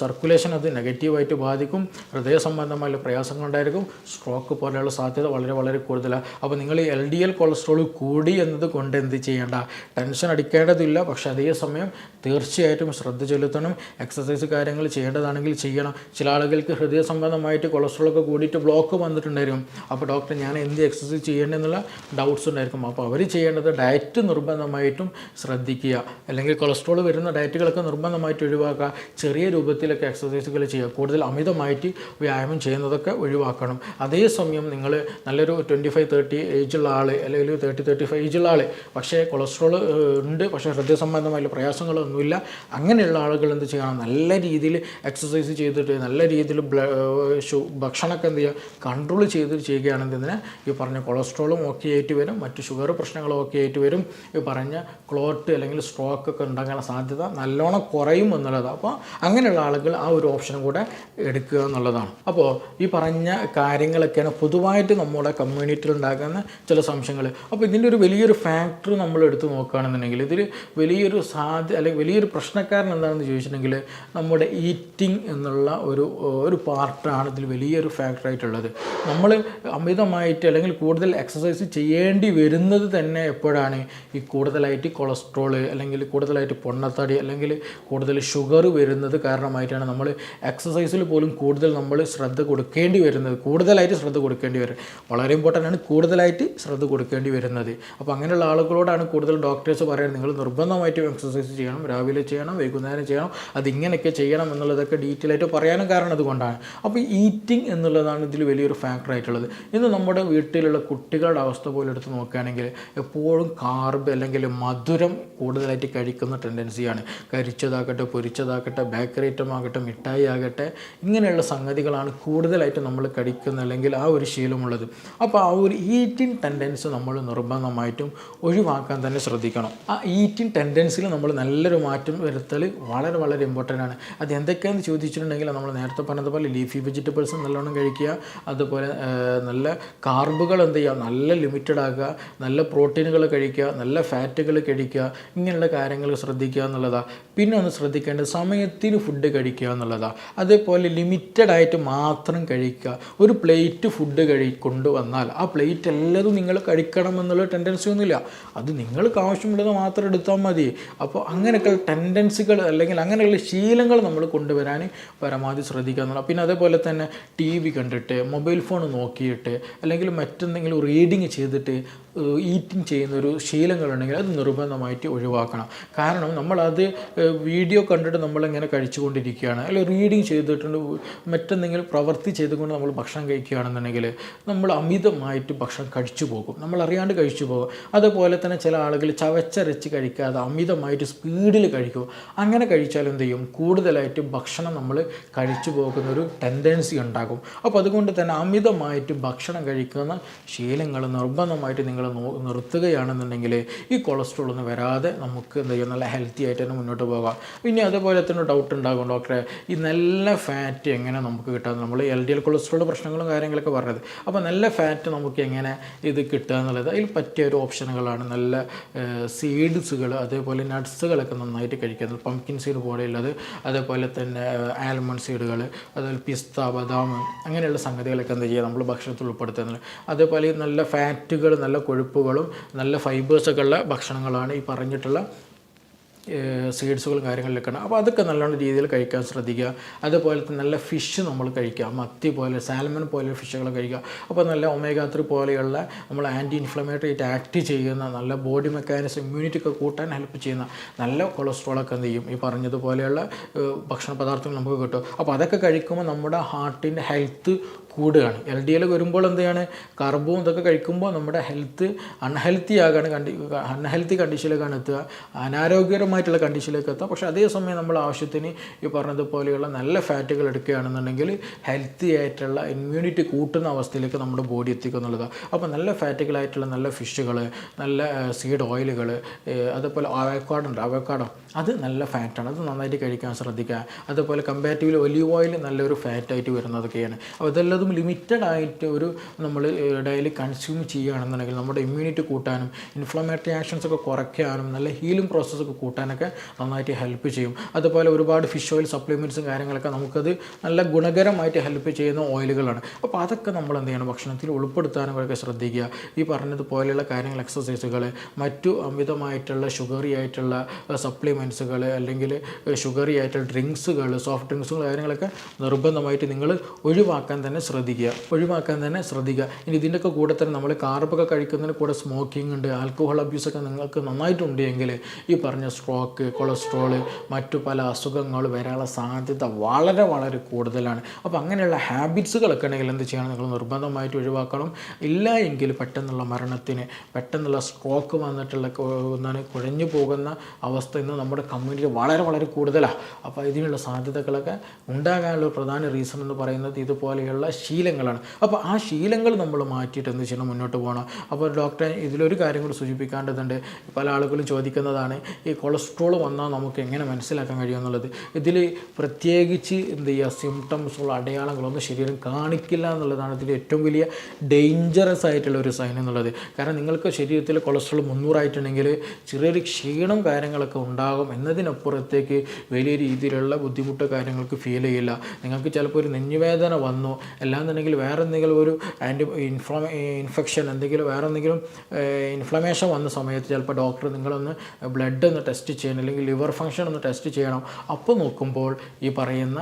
സർക്കുലേഷൻ അത് നെഗറ്റീവായിട്ട് ബാധിക്കും, ഹൃദയ സംബന്ധമായ പ്രയാസങ്ങളുണ്ടായിരിക്കും, സ്ട്രോക്ക് പോലെയുള്ള സാധ്യത വളരെ വളരെ കൂടുതലാണ്. അപ്പോൾ നിങ്ങൾ ഈ LDL കൊളസ്ട്രോൾ കൂടി എന്നത് കൊണ്ട് എന്ത് ചെയ്യേണ്ട, ടെൻഷൻ അടിക്കേണ്ടതില്ല. പക്ഷേ അതേസമയം തീർച്ചയായിട്ടും ശ്രദ്ധ ചെലുത്തണം. എക്സസൈസ് കാര്യങ്ങൾ ചെയ്യേണ്ടതാണെങ്കിൽ ചെയ്യണം. ചില ആളുകൾക്ക് ഹൃദയ സംബന്ധമായിട്ട് കൊളസ്ട്രോളൊക്കെ കൂടിയിട്ട് ബ്ലോക്ക് വന്നിട്ടുണ്ടായിരിക്കും. അപ്പോൾ ഡോക്ടർ ഞാൻ എന്ത് എക്സസൈസ് ചെയ്യേണ്ടതെന്നുള്ള ഡൗട്ട്സ് ഉണ്ടായിരിക്കും. അപ്പോൾ അവർ ചെയ്യേണ്ടത് ഡയറ്റ് നിർബന്ധമായിട്ടും ശ്രദ്ധിക്കുക, അല്ലെങ്കിൽ കൊളസ്ട്രോൾ വരുന്ന ഡയറ്റുകളൊക്കെ നിർബന്ധമായിട്ട് ഒഴിവാക്കുക. ചെറിയ രൂപത്തിലൊക്കെ എക്സസൈസുകൾ ചെയ്യുക, കൂടുതൽ അമിതമായിട്ട് വ്യായാമം ചെയ്യുന്നതൊക്കെ ഒഴിവാക്കണം. അതേസമയം നിങ്ങൾ നല്ലൊരു 25-30 ഏജുള്ള ആൾ അല്ലെങ്കിൽ 30-35 ഏജുള്ള ആൾ, പക്ഷേ കൊളസ്ട്രോൾ ഉണ്ട്, പക്ഷേ ഹൃദയ സംബന്ധമായ പ്രയാസങ്ങളൊന്നുമില്ല, അങ്ങനെയുള്ള ആളുകൾ എന്ത് ചെയ്യണം, നല്ല രീതിയിൽ എക്സസൈസ് ചെയ്തിട്ട് നല്ല രീതിയിൽ ഭക്ഷണമൊക്കെ എന്ത് ചെയ്യുക, കൺട്രോൾ ചെയ്തിട്ട് ചെയ്യുകയാണെന്നതിന് ഈ പറഞ്ഞ കൊളസ്ട്രോളും ഓക്കെ ആയിട്ട് വരും, മറ്റ് ഷുഗർ പ്രശ്നങ്ങളും ഓക്കെ ആയിട്ട് വരും. ഈ പറഞ്ഞ ക്ലോട്ട് അല്ലെങ്കിൽ സ്ട്രോക്ക് ഒക്കെ ഉണ്ടാകാനുള്ള സാധ്യത നല്ലോണം കുറയും എന്നുള്ളതാണ്. അപ്പോൾ അങ്ങനെയുള്ള ആളുകൾ ആ ഒരു ഓപ്ഷനും കൂടെ എടുക്കുക എന്നുള്ളതാണ്. അപ്പോൾ ഈ പറഞ്ഞ കാര്യങ്ങളൊക്കെയാണ് പൊതുവായിട്ട് നമ്മുടെ കമ്മ്യൂണിറ്റിയിൽ ഉണ്ടാകുന്ന ചില സംശയങ്ങൾ. അപ്പോൾ ഇതിൻ്റെ ഒരു വലിയൊരു ഫാക്ടർ നമ്മൾ എടുത്ത് നോക്കുകയാണെന്നുണ്ടെങ്കിൽ ഇതിൽ വലിയൊരു അല്ലെങ്കിൽ വലിയൊരു പ്രശ്നക്കാരൻ എന്താണെന്ന് ചോദിച്ചിട്ടുണ്ടെങ്കിൽ നമ്മുടെ ഈറ്റിംഗ് എന്നുള്ള ഒരു പാർട്ടാണ് ഇതിൽ വലിയൊരു ഫാക്ടറായിട്ടുള്ളത്. നമ്മൾ അമിതമായിട്ട് അല്ലെങ്കിൽ കൂടുതൽ എക്സസൈസ് ചെയ്യേണ്ടി വരുന്നത് തന്നെ എപ്പോഴാണ്, ഈ കൂടുതലായിട്ട് കൊളസ്ട്രോൾ അല്ലെങ്കിൽ കൂടുതലായിട്ട് പൊണ്ണത്തടി അല്ലെങ്കിൽ കൂടുതൽ ഷുഗർ വരുന്നത് കാരണമായിട്ടാണ് നമ്മൾ എക്സസൈസിൽ പോലും കൂടുതൽ നമ്മൾ ശ്രദ്ധ കൊടുക്കേണ്ടി വരുന്നത്, കൂടുതലായിട്ട് ശ്രദ്ധ കൊടുക്കേണ്ടി വരും. വളരെ ഇമ്പോർട്ടൻ്റ് ആണ് കൂടുതലായിട്ട് ശ്രദ്ധ കൊടുക്കേണ്ടി വരുന്നത്. അപ്പോൾ അങ്ങനെയുള്ള ആളുകളോടാണ് കൂടുതൽ ഡോക്ടേഴ്സ് പറയുന്നത്, നിങ്ങൾ നിർബന്ധമായിട്ടും എക്സസൈസ് ചെയ്യണം, രാവിലെ ചെയ്യണം, വൈകുന്നേരം ചെയ്യണം, അതിങ്ങനെയൊക്കെ ചെയ്യണം എന്നുള്ളതൊക്കെ ഡീറ്റെയിൽ ആയിട്ട് പറയാനും കാരണം അതുകൊണ്ടാണ്. അപ്പോൾ ഈറ്റിംഗ് എന്നുള്ളതാണ് ഇതിൽ വലിയൊരു ഫാക്ടറായിട്ടുള്ളത്. ഇന്ന് നമ്മുടെ വീട്ടിലുള്ള കുട്ടികളുടെ അവസ്ഥ പോലെ എടുത്ത് നോക്കുകയാണെങ്കിൽ എപ്പോഴും കാർബ് അല്ലെങ്കിൽ മധുരം കൂടുതലായിട്ട് കഴിക്കുന്ന ടെൻഡൻസിയാണ്. കരിച്ചതാകട്ടെ, പൊരിച്ചതാകട്ടെ, ബേക്കറി ഐറ്റം ആകട്ടെ, മിഠായി ആകട്ടെ, ഇങ്ങനെയുള്ള സംഗതികളാണ് കൂടുതലായിട്ട് നമ്മൾ കഴിക്കുന്ന അല്ലെങ്കിൽ ആ ഒരു ശീലമുള്ളത്. അപ്പോൾ ആ ഒരു ഈറ്റിംഗ് ടെൻഡൻസി നമ്മൾ നിർബന്ധമായിട്ടും ഒഴിവാക്കാൻ തന്നെ ശ്രദ്ധിക്കണം. ആ ഈറ്റിംഗ് ടെൻഡൻസിയിൽ നമ്മൾ നല്ലൊരു മാറ്റം വരുത്തൽ വളരെ വളരെ ഇമ്പോർട്ടൻ്റ് ആണ്. അത് എന്തൊക്കെയാണെന്ന് ചോദിച്ചിട്ടുണ്ടെങ്കിൽ നമ്മൾ നേരത്തെ പറഞ്ഞതുപോലെ ലീഫി വെജിറ്റബിൾസ് നല്ലോണം കഴിക്കുക, അതുപോലെ നല്ല കാർബുകൾ എന്ത് ചെയ്യുക, നല്ല ലിമിറ്റഡ് ആക്കുക, നല്ല പ്രോട്ടീനുകൾ കഴിക്കുക, നല്ല ഫാറ്റുകൾ കഴിക്കുക, ഇങ്ങനെയുള്ള കാര്യങ്ങൾ ശ്രദ്ധിക്കുക എന്നുള്ളതാണ്. പിന്നെ ഒന്ന് ശ്രദ്ധിക്കേണ്ടത് സമയത്തിന് ഫുഡ് കഴിക്കുക എന്നുള്ളതാണ്. അതേപോലെ ലിമിറ്റഡ് ആയിട്ട് മാത്രം കഴിക്കുക. ഒരു പ്ലേറ്റ് ഫുഡ് കൊണ്ടുവന്നാൽ ആ പ്ലേറ്റ് എല്ലാതും നിങ്ങൾ കഴിക്കണം എന്നുള്ള ടെൻഡൻസി ഒന്നുമില്ല, അത് നിങ്ങൾക്ക് ആവശ്യമുള്ളത് മാത്രം എടുത്താൽ മതി. അപ്പോൾ അങ്ങനെയൊക്കെ ടെൻഡൻസികൾ അല്ലെങ്കിൽ അങ്ങനെയുള്ള ശീലങ്ങൾ നമ്മൾ കൊണ്ടുവരാൻ പരമാവധി ശ്രദ്ധിക്കുക എന്നുള്ളത്. പിന്നെ അതേപോലെ തന്നെ TV കണ്ടിട്ട്, മൊബൈൽ ഫോൺ നോക്കിയിട്ട് അല്ലെങ്കിൽ മറ്റെന്തെങ്കിലും റീഡിങ് ചെയ്തിട്ട് ഈറ്റിംഗ് ചെയ്യുന്നൊരു ശീലങ്ങളുണ്ടെങ്കിൽ അത് നിർബന്ധമായിട്ട് ഒഴിവാക്കണം. കാരണം നമ്മളത് വീഡിയോ കണ്ടിട്ട് നമ്മളിങ്ങനെ കഴിച്ചുകൊണ്ടിരിക്കുകയാണ്, അല്ലെങ്കിൽ റീഡിങ് ചെയ്തിട്ടുണ്ട്, മറ്റെന്തെങ്കിലും പ്രവൃത്തി ചെയ്തുകൊണ്ട് നമ്മൾ ഭക്ഷണം കഴിക്കുകയാണെന്നുണ്ടെങ്കിൽ നമ്മൾ അമിതമായിട്ട് ഭക്ഷണം കഴിച്ചു പോകും, നമ്മൾ അറിയാണ്ട് കഴിച്ചു പോകും. അതുപോലെ തന്നെ ചില ആളുകൾ ചവച്ചരച്ച് കഴിക്കാതെ അമിതമായിട്ട് സ്പീഡിൽ കഴിക്കും. അങ്ങനെ കഴിച്ചാൽ എന്ത് ചെയ്യും, കൂടുതലായിട്ട് ഭക്ഷണം നമ്മൾ കഴിച്ചു പോകുന്നൊരു ടെൻഡൻസി ഉണ്ടാകും. അപ്പോൾ അതുകൊണ്ട് തന്നെ അമിതമായിട്ട് ഭക്ഷണം കഴിക്കുന്ന ശീലങ്ങൾ നിർബന്ധമായിട്ട് നിങ്ങൾ നിർത്തുകയാണെന്നുണ്ടെങ്കിൽ ഈ കൊളസ്ട്രോൾ ഒന്നും വരാതെ നമുക്ക് എന്ത് ചെയ്യും, നല്ല ഹെൽത്തി ആയിട്ട് തന്നെ മുന്നോട്ട് പോകാം. ഇനി അതുപോലെ തന്നെ ഡൗട്ട് ഉണ്ടാകും, ഡോക്ടറെ ഈ നല്ല ഫാറ്റ് എങ്ങനെ നമുക്ക് കിട്ടാം, നമ്മൾ LDL കൊളസ്ട്രോൾ പ്രശ്നം പ്രശ്നങ്ങളും കാര്യങ്ങളൊക്കെ പറഞ്ഞത്. അപ്പോൾ നല്ല ഫാറ്റ് നമുക്ക് എങ്ങനെ ഇത് കിട്ടുക എന്നുള്ളത് അതിൽ പറ്റിയ ഒരു ഓപ്ഷനുകളാണ് നല്ല സീഡ്സുകൾ, അതേപോലെ നട്ട്സുകളൊക്കെ നന്നായിട്ട് കഴിക്കുന്നത്, പംകിൻ സീഡ് പോലെയുള്ളത്, അതേപോലെ തന്നെ ആൽമണ്ട് സീഡുകൾ, അതുപോലെ പിസ്ത, ബദാം അങ്ങനെയുള്ള സംഗതികളൊക്കെ എന്താ ചെയ്യുക നമ്മൾ ഭക്ഷണത്തിൽ ഉൾപ്പെടുത്തുന്നത്. അതേപോലെ നല്ല ഫാറ്റുകൾ, നല്ല കൊഴുപ്പുകളും നല്ല ഫൈബേഴ്സൊക്കെ ഉള്ള ഭക്ഷണങ്ങളാണ് ഈ പറഞ്ഞിട്ടുള്ള സീഡ്സുകളും കാര്യങ്ങളിലൊക്കെയാണ്. അപ്പോൾ അതൊക്കെ നല്ലോണം രീതിയിൽ കഴിക്കാൻ ശ്രദ്ധിക്കുക. അതുപോലെ തന്നെ നല്ല ഫിഷ് നമ്മൾ കഴിക്കുക, മത്തി പോലെ, സാൽമൺ പോലെ ഫിഷുകൾ കഴിക്കുക. അപ്പോൾ നല്ല ഒമേഗ 3 പോലെയുള്ള നമ്മൾ ആൻറ്റി ഇൻഫ്ലമേറ്ററി ആയിട്ട് ആക്ട് ചെയ്യുന്ന നല്ല ബോഡി മെക്കാനിസം, ഇമ്മ്യൂണിറ്റി ഒക്കെ കൂട്ടാൻ ഹെൽപ്പ് ചെയ്യുന്ന നല്ല കൊളസ്ട്രോളൊക്കെ എന്ത് ചെയ്യും ഈ പറഞ്ഞതുപോലെയുള്ള ഭക്ഷണ പദാർത്ഥങ്ങൾ നമുക്ക് കിട്ടും. അപ്പോൾ അതൊക്കെ കഴിക്കുമ്പോൾ നമ്മുടെ ഹാർട്ടിൻ്റെ ഹെൽത്ത് കൂടുകയാണ്. LDL വരുമ്പോൾ എന്താണ് കാർബും ഇതൊക്കെ കഴിക്കുമ്പോൾ നമ്മുടെ ഹെൽത്ത് അൺഹെൽത്തി കണ്ടീഷനിലേക്കാണ് എത്തുക, അനാരോഗ്യകരമായിട്ടുള്ള കണ്ടീഷനിലേക്ക് എത്തുക. പക്ഷേ അതേസമയം നമ്മൾ ആവശ്യത്തിന് ഈ പറഞ്ഞതുപോലെയുള്ള നല്ല ഫാറ്റുകൾ എടുക്കുകയാണെന്നുണ്ടെങ്കിൽ ഹെൽത്തി ആയിട്ടുള്ള ഇമ്മ്യൂണിറ്റി കൂട്ടുന്ന അവസ്ഥയിലേക്ക് നമ്മുടെ ബോഡി എത്തിക്കുക എന്നുള്ളതാണ്. അപ്പോൾ നല്ല ഫാറ്റുകളായിട്ടുള്ള നല്ല ഫിഷുകൾ, നല്ല സീഡ് ഓയിലുകൾ, അതേപോലെ അവക്കാഡോ അത് നല്ല ഫാറ്റാണ്, അത് നന്നായിട്ട് കഴിക്കാൻ ശ്രദ്ധിക്കുക. അതുപോലെ കമ്പാരിറ്റീവ്ലി ഒലീവ് ഓയിൽ നല്ലൊരു ഫാറ്റായിട്ട് വരുന്നതൊക്കെയാണ്. അപ്പോൾ ഇതെല്ലാം ലിമിറ്റഡ് ആയിട്ട് ഒരു നമ്മൾ ഡെയിലി കൺസ്യൂം ചെയ്യുകയാണെന്നുണ്ടെങ്കിൽ നമ്മുടെ ഇമ്മ്യൂണിറ്റി കൂട്ടാനും ഇൻഫ്ലമേറ്ററി ആക്ഷൻസ് ഒക്കെ കുറയ്ക്കാനും നല്ല ഹീലിംഗ് പ്രോസസ്സൊക്കെ കൂട്ടാനൊക്കെ നന്നായിട്ട് ഹെൽപ്പ് ചെയ്യും. അതുപോലെ ഒരുപാട് ഫിഷ് ഓയിൽ സപ്ലിമെൻറ്റ്സും കാര്യങ്ങളൊക്കെ നമുക്കത് നല്ല ഗുണകരമായിട്ട് ഹെൽപ്പ് ചെയ്യുന്ന ഓയിലുകളാണ്. അപ്പോൾ അതൊക്കെ നമ്മൾ എന്ത് ചെയ്യണം ഭക്ഷണത്തിൽ ഉൾപ്പെടുത്താനും ഒക്കെ ശ്രദ്ധിക്കുക. ഈ പറഞ്ഞതുപോലെയുള്ള കാര്യങ്ങൾ, എക്സസൈസുകൾ, മറ്റു അമിതമായിട്ടുള്ള ഷുഗറി ആയിട്ടുള്ള സപ്ലിമെൻറ്റ്സുകൾ അല്ലെങ്കിൽ ഷുഗറി ആയിട്ടുള്ള ഡ്രിങ്ക്സുകൾ, സോഫ്റ്റ് ഡ്രിങ്ക്സുകൾ കാര്യങ്ങളൊക്കെ നിർബന്ധമായിട്ട് നിങ്ങൾ ഒഴിവാക്കാൻ തന്നെ ശ്രദ്ധിക്കുക. ഇനി ഇതിൻ്റെയൊക്കെ കൂടെ തന്നെ നമ്മൾ കാർബൊക്കെ കഴിക്കുന്നതിന് കൂടെ സ്മോക്കിംഗ് ഉണ്ട്, ആൽക്കഹോൾ അബ്യൂസൊക്കെ നിങ്ങൾക്ക് നന്നായിട്ടുണ്ടെങ്കിൽ ഈ പറഞ്ഞ സ്ട്രോക്ക്, കൊളസ്ട്രോൾ, മറ്റു പല അസുഖങ്ങൾ വരാനുള്ള സാധ്യത വളരെ വളരെ കൂടുതലാണ്. അപ്പോൾ അങ്ങനെയുള്ള ഹാബിറ്റ്സുകളൊക്കെ ഉണ്ടെങ്കിൽ എന്ത് ചെയ്യണം, നിങ്ങൾ നിർബന്ധമായിട്ട് ഒഴിവാക്കണം. ഇല്ല എങ്കിൽ പെട്ടെന്നുള്ള മരണത്തിന്, പെട്ടെന്നുള്ള സ്ട്രോക്ക് വന്നിട്ടുള്ള കുഴഞ്ഞു പോകുന്ന അവസ്ഥ ഇന്ന് നമ്മുടെ കമ്മ്യൂണിറ്റി വളരെ വളരെ കൂടുതലാണ്. അപ്പോൾ ഇതിനുള്ള സാധ്യതകളൊക്കെ ഉണ്ടാകാനുള്ള പ്രധാന റീസൺ എന്ന് പറയുന്നത് ഇതുപോലെയുള്ള ശീലങ്ങളാണ്. അപ്പോൾ ആ ശീലങ്ങൾ നമ്മൾ മാറ്റിയിട്ട് എന്ത് ചെയ്യണം, മുന്നോട്ട് പോകണം. അപ്പോൾ ഡോക്ടറെ ഇതിലൊരു കാര്യം കൂടി സൂചിപ്പിക്കേണ്ടതുണ്ട്. പല ആളുകളും ചോദിക്കുന്നതാണ് ഈ കൊളസ്ട്രോൾ വന്നാൽ നമുക്ക് എങ്ങനെ മനസ്സിലാക്കാൻ കഴിയുമെന്നുള്ളത്. ഇതിൽ പ്രത്യേകിച്ച് എന്ത് ചെയ്യുക, സിംറ്റംസുള്ള അടയാളങ്ങളൊന്നും ശരീരം കാണിക്കില്ല എന്നുള്ളതാണ് ഇതിൽ ഏറ്റവും വലിയ ഡേഞ്ചറസ് ആയിട്ടുള്ള ഒരു സൈൻ എന്നുള്ളത്. കാരണം നിങ്ങൾക്ക് ശരീരത്തിൽ കൊളസ്ട്രോൾ 300 ആയിട്ടുണ്ടെങ്കിൽ ചെറിയൊരു ക്ഷീണം കാര്യങ്ങളൊക്കെ ഉണ്ടാകും എന്നതിനപ്പുറത്തേക്ക് വലിയ രീതിയിലുള്ള ബുദ്ധിമുട്ട് കാര്യങ്ങൾക്ക് ഫീൽ ചെയ്യില്ല. നിങ്ങൾക്ക് ചിലപ്പോൾ ഒരു നെഞ്ഞുവേദന വന്നു, അല്ലാന്നുണ്ടെങ്കിൽ വേറെ എന്തെങ്കിലും ഒരു ഇൻഫെക്ഷൻ എന്തെങ്കിലും വേറെ എന്തെങ്കിലും ഇൻഫ്ലമേഷൻ വന്ന സമയത്ത് ചിലപ്പോൾ ഡോക്ടർ നിങ്ങളൊന്ന് ബ്ലഡ് ഒന്ന് ടെസ്റ്റ് ചെയ്യണം, അല്ലെങ്കിൽ ലിവർ ഫംഗ്ഷൻ ഒന്ന് ടെസ്റ്റ് ചെയ്യണം. അപ്പോൾ നോക്കുമ്പോൾ ഈ പറയുന്ന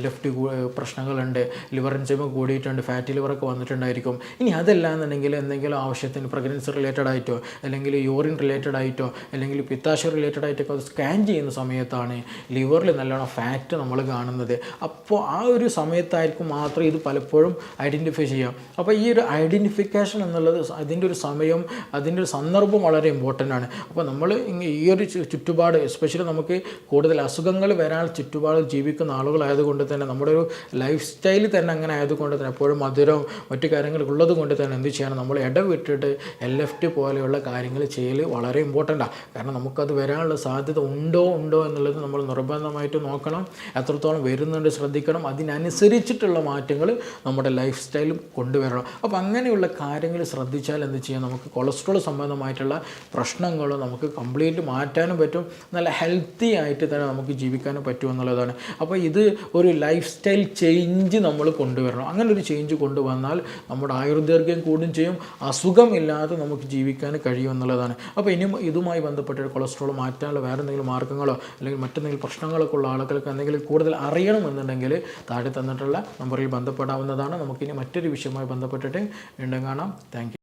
ലെഫ്റ്റ് പ്രശ്നങ്ങളുണ്ട്, ലിവർ എൻസൈം കൂടിയിട്ടുണ്ട്, ഫാറ്റി ലിവറൊക്കെ വന്നിട്ടുണ്ടായിരിക്കും. ഇനി അതല്ലാന്നുണ്ടെങ്കിൽ എന്തെങ്കിലും ആവശ്യത്തിന് പ്രഗ്നൻസി റിലേറ്റഡ് ആയിട്ടോ അല്ലെങ്കിൽ യൂറിൻ റിലേറ്റഡ് ആയിട്ടോ അല്ലെങ്കിൽ പിത്താശയ റിലേറ്റഡ് ആയിട്ടൊക്കെ അത് സ്കാൻ ചെയ്യുന്ന സമയത്താണ് ലിവറിൽ നല്ലോണം ഫാറ്റ് നമ്മൾ കാണുന്നത്. അപ്പോൾ ആ ഒരു സമയത്തായിരിക്കും മാത്രം ഇത് പലപ്പോഴും ഐഡൻറ്റിഫൈ ചെയ്യാം. അപ്പോൾ ഈ ഒരു ഐഡൻറ്റിഫിക്കേഷൻ എന്നുള്ളത് അതിൻ്റെ ഒരു സമയം, അതിൻ്റെ ഒരു സന്ദർഭം വളരെ ഇമ്പോർട്ടൻ്റ് ആണ്. അപ്പോൾ നമ്മൾ ഈ ഒരു ചുറ്റുപാട്, എസ്പെഷ്യലി നമുക്ക് കൂടുതൽ അസുഖങ്ങൾ വരാൻ ചുറ്റുപാട് ജീവിക്കുന്ന ആളുകളായതുകൊണ്ട് തന്നെ നമ്മുടെ ഒരു ലൈഫ് സ്റ്റൈൽ തന്നെ അങ്ങനെ ആയതുകൊണ്ട് തന്നെ എപ്പോഴും മധുരവും മറ്റു കാര്യങ്ങൾ ഉള്ളത് കൊണ്ട് തന്നെ എന്ത് ചെയ്യണം, നമ്മൾ ഇടവിട്ടിട്ട് LFT പോലെയുള്ള കാര്യങ്ങൾ ചെയ്യൽ വളരെ ഇമ്പോർട്ടൻ്റാണ്. കാരണം നമുക്കത് വരാനുള്ള സാധ്യത ഉണ്ടോ എന്നുള്ളത് നമ്മൾ നിർബന്ധമായിട്ട് നോക്കണം. എത്രത്തോളം വരുന്നുണ്ട് ശ്രദ്ധിക്കണം. അതിനനുസരിച്ചിട്ടുള്ള മാറ്റങ്ങൾ നമ്മുടെ ലൈഫ് സ്റ്റൈലും കൊണ്ടുവരണം. അപ്പോൾ അങ്ങനെയുള്ള കാര്യങ്ങൾ ശ്രദ്ധിച്ചാൽ എന്ത് ചെയ്യാം, നമുക്ക് കൊളസ്ട്രോൾ സംബന്ധമായിട്ടുള്ള പ്രശ്നങ്ങൾ നമുക്ക് കംപ്ലീറ്റ് മാറ്റാനും പറ്റും, നല്ല ഹെൽത്തി ആയിട്ട് തന്നെ നമുക്ക് ജീവിക്കാനും പറ്റും എന്നുള്ളതാണ്. അപ്പോൾ ഇത് ഒരു ലൈഫ് സ്റ്റൈൽ ചേഞ്ച് നമ്മൾ കൊണ്ടുവരണം. അങ്ങനെ ഒരു ചേഞ്ച് കൊണ്ടുവന്നാൽ നമ്മുടെ ആയുർദൈർഘ്യം കൂടും ചെയ്യും, അസുഖമില്ലാതെ നമുക്ക് ജീവിക്കാൻ കഴിയും എന്നുള്ളതാണ്. അപ്പോൾ ഇനിയും ഇതുമായി ബന്ധപ്പെട്ട് കൊളസ്ട്രോൾ മാറ്റാനുള്ള വേറെ എന്തെങ്കിലും മാർഗ്ഗങ്ങളോ അല്ലെങ്കിൽ മറ്റെന്തെങ്കിലും പ്രശ്നങ്ങളൊക്കെ ഉള്ള ആളുകൾക്ക് എന്തെങ്കിലും കൂടുതൽ അറിയണമെന്നുണ്ടെങ്കിൽ താഴെ തന്നിട്ടുള്ള നമ്പറിൽ ബന്ധപ്പെടാവുന്നതാണ്. നമുക്കിനി മറ്റൊരു വിഷയവുമായി ബന്ധപ്പെട്ടിട്ട് വീണ്ടും കാണാം. Thank you.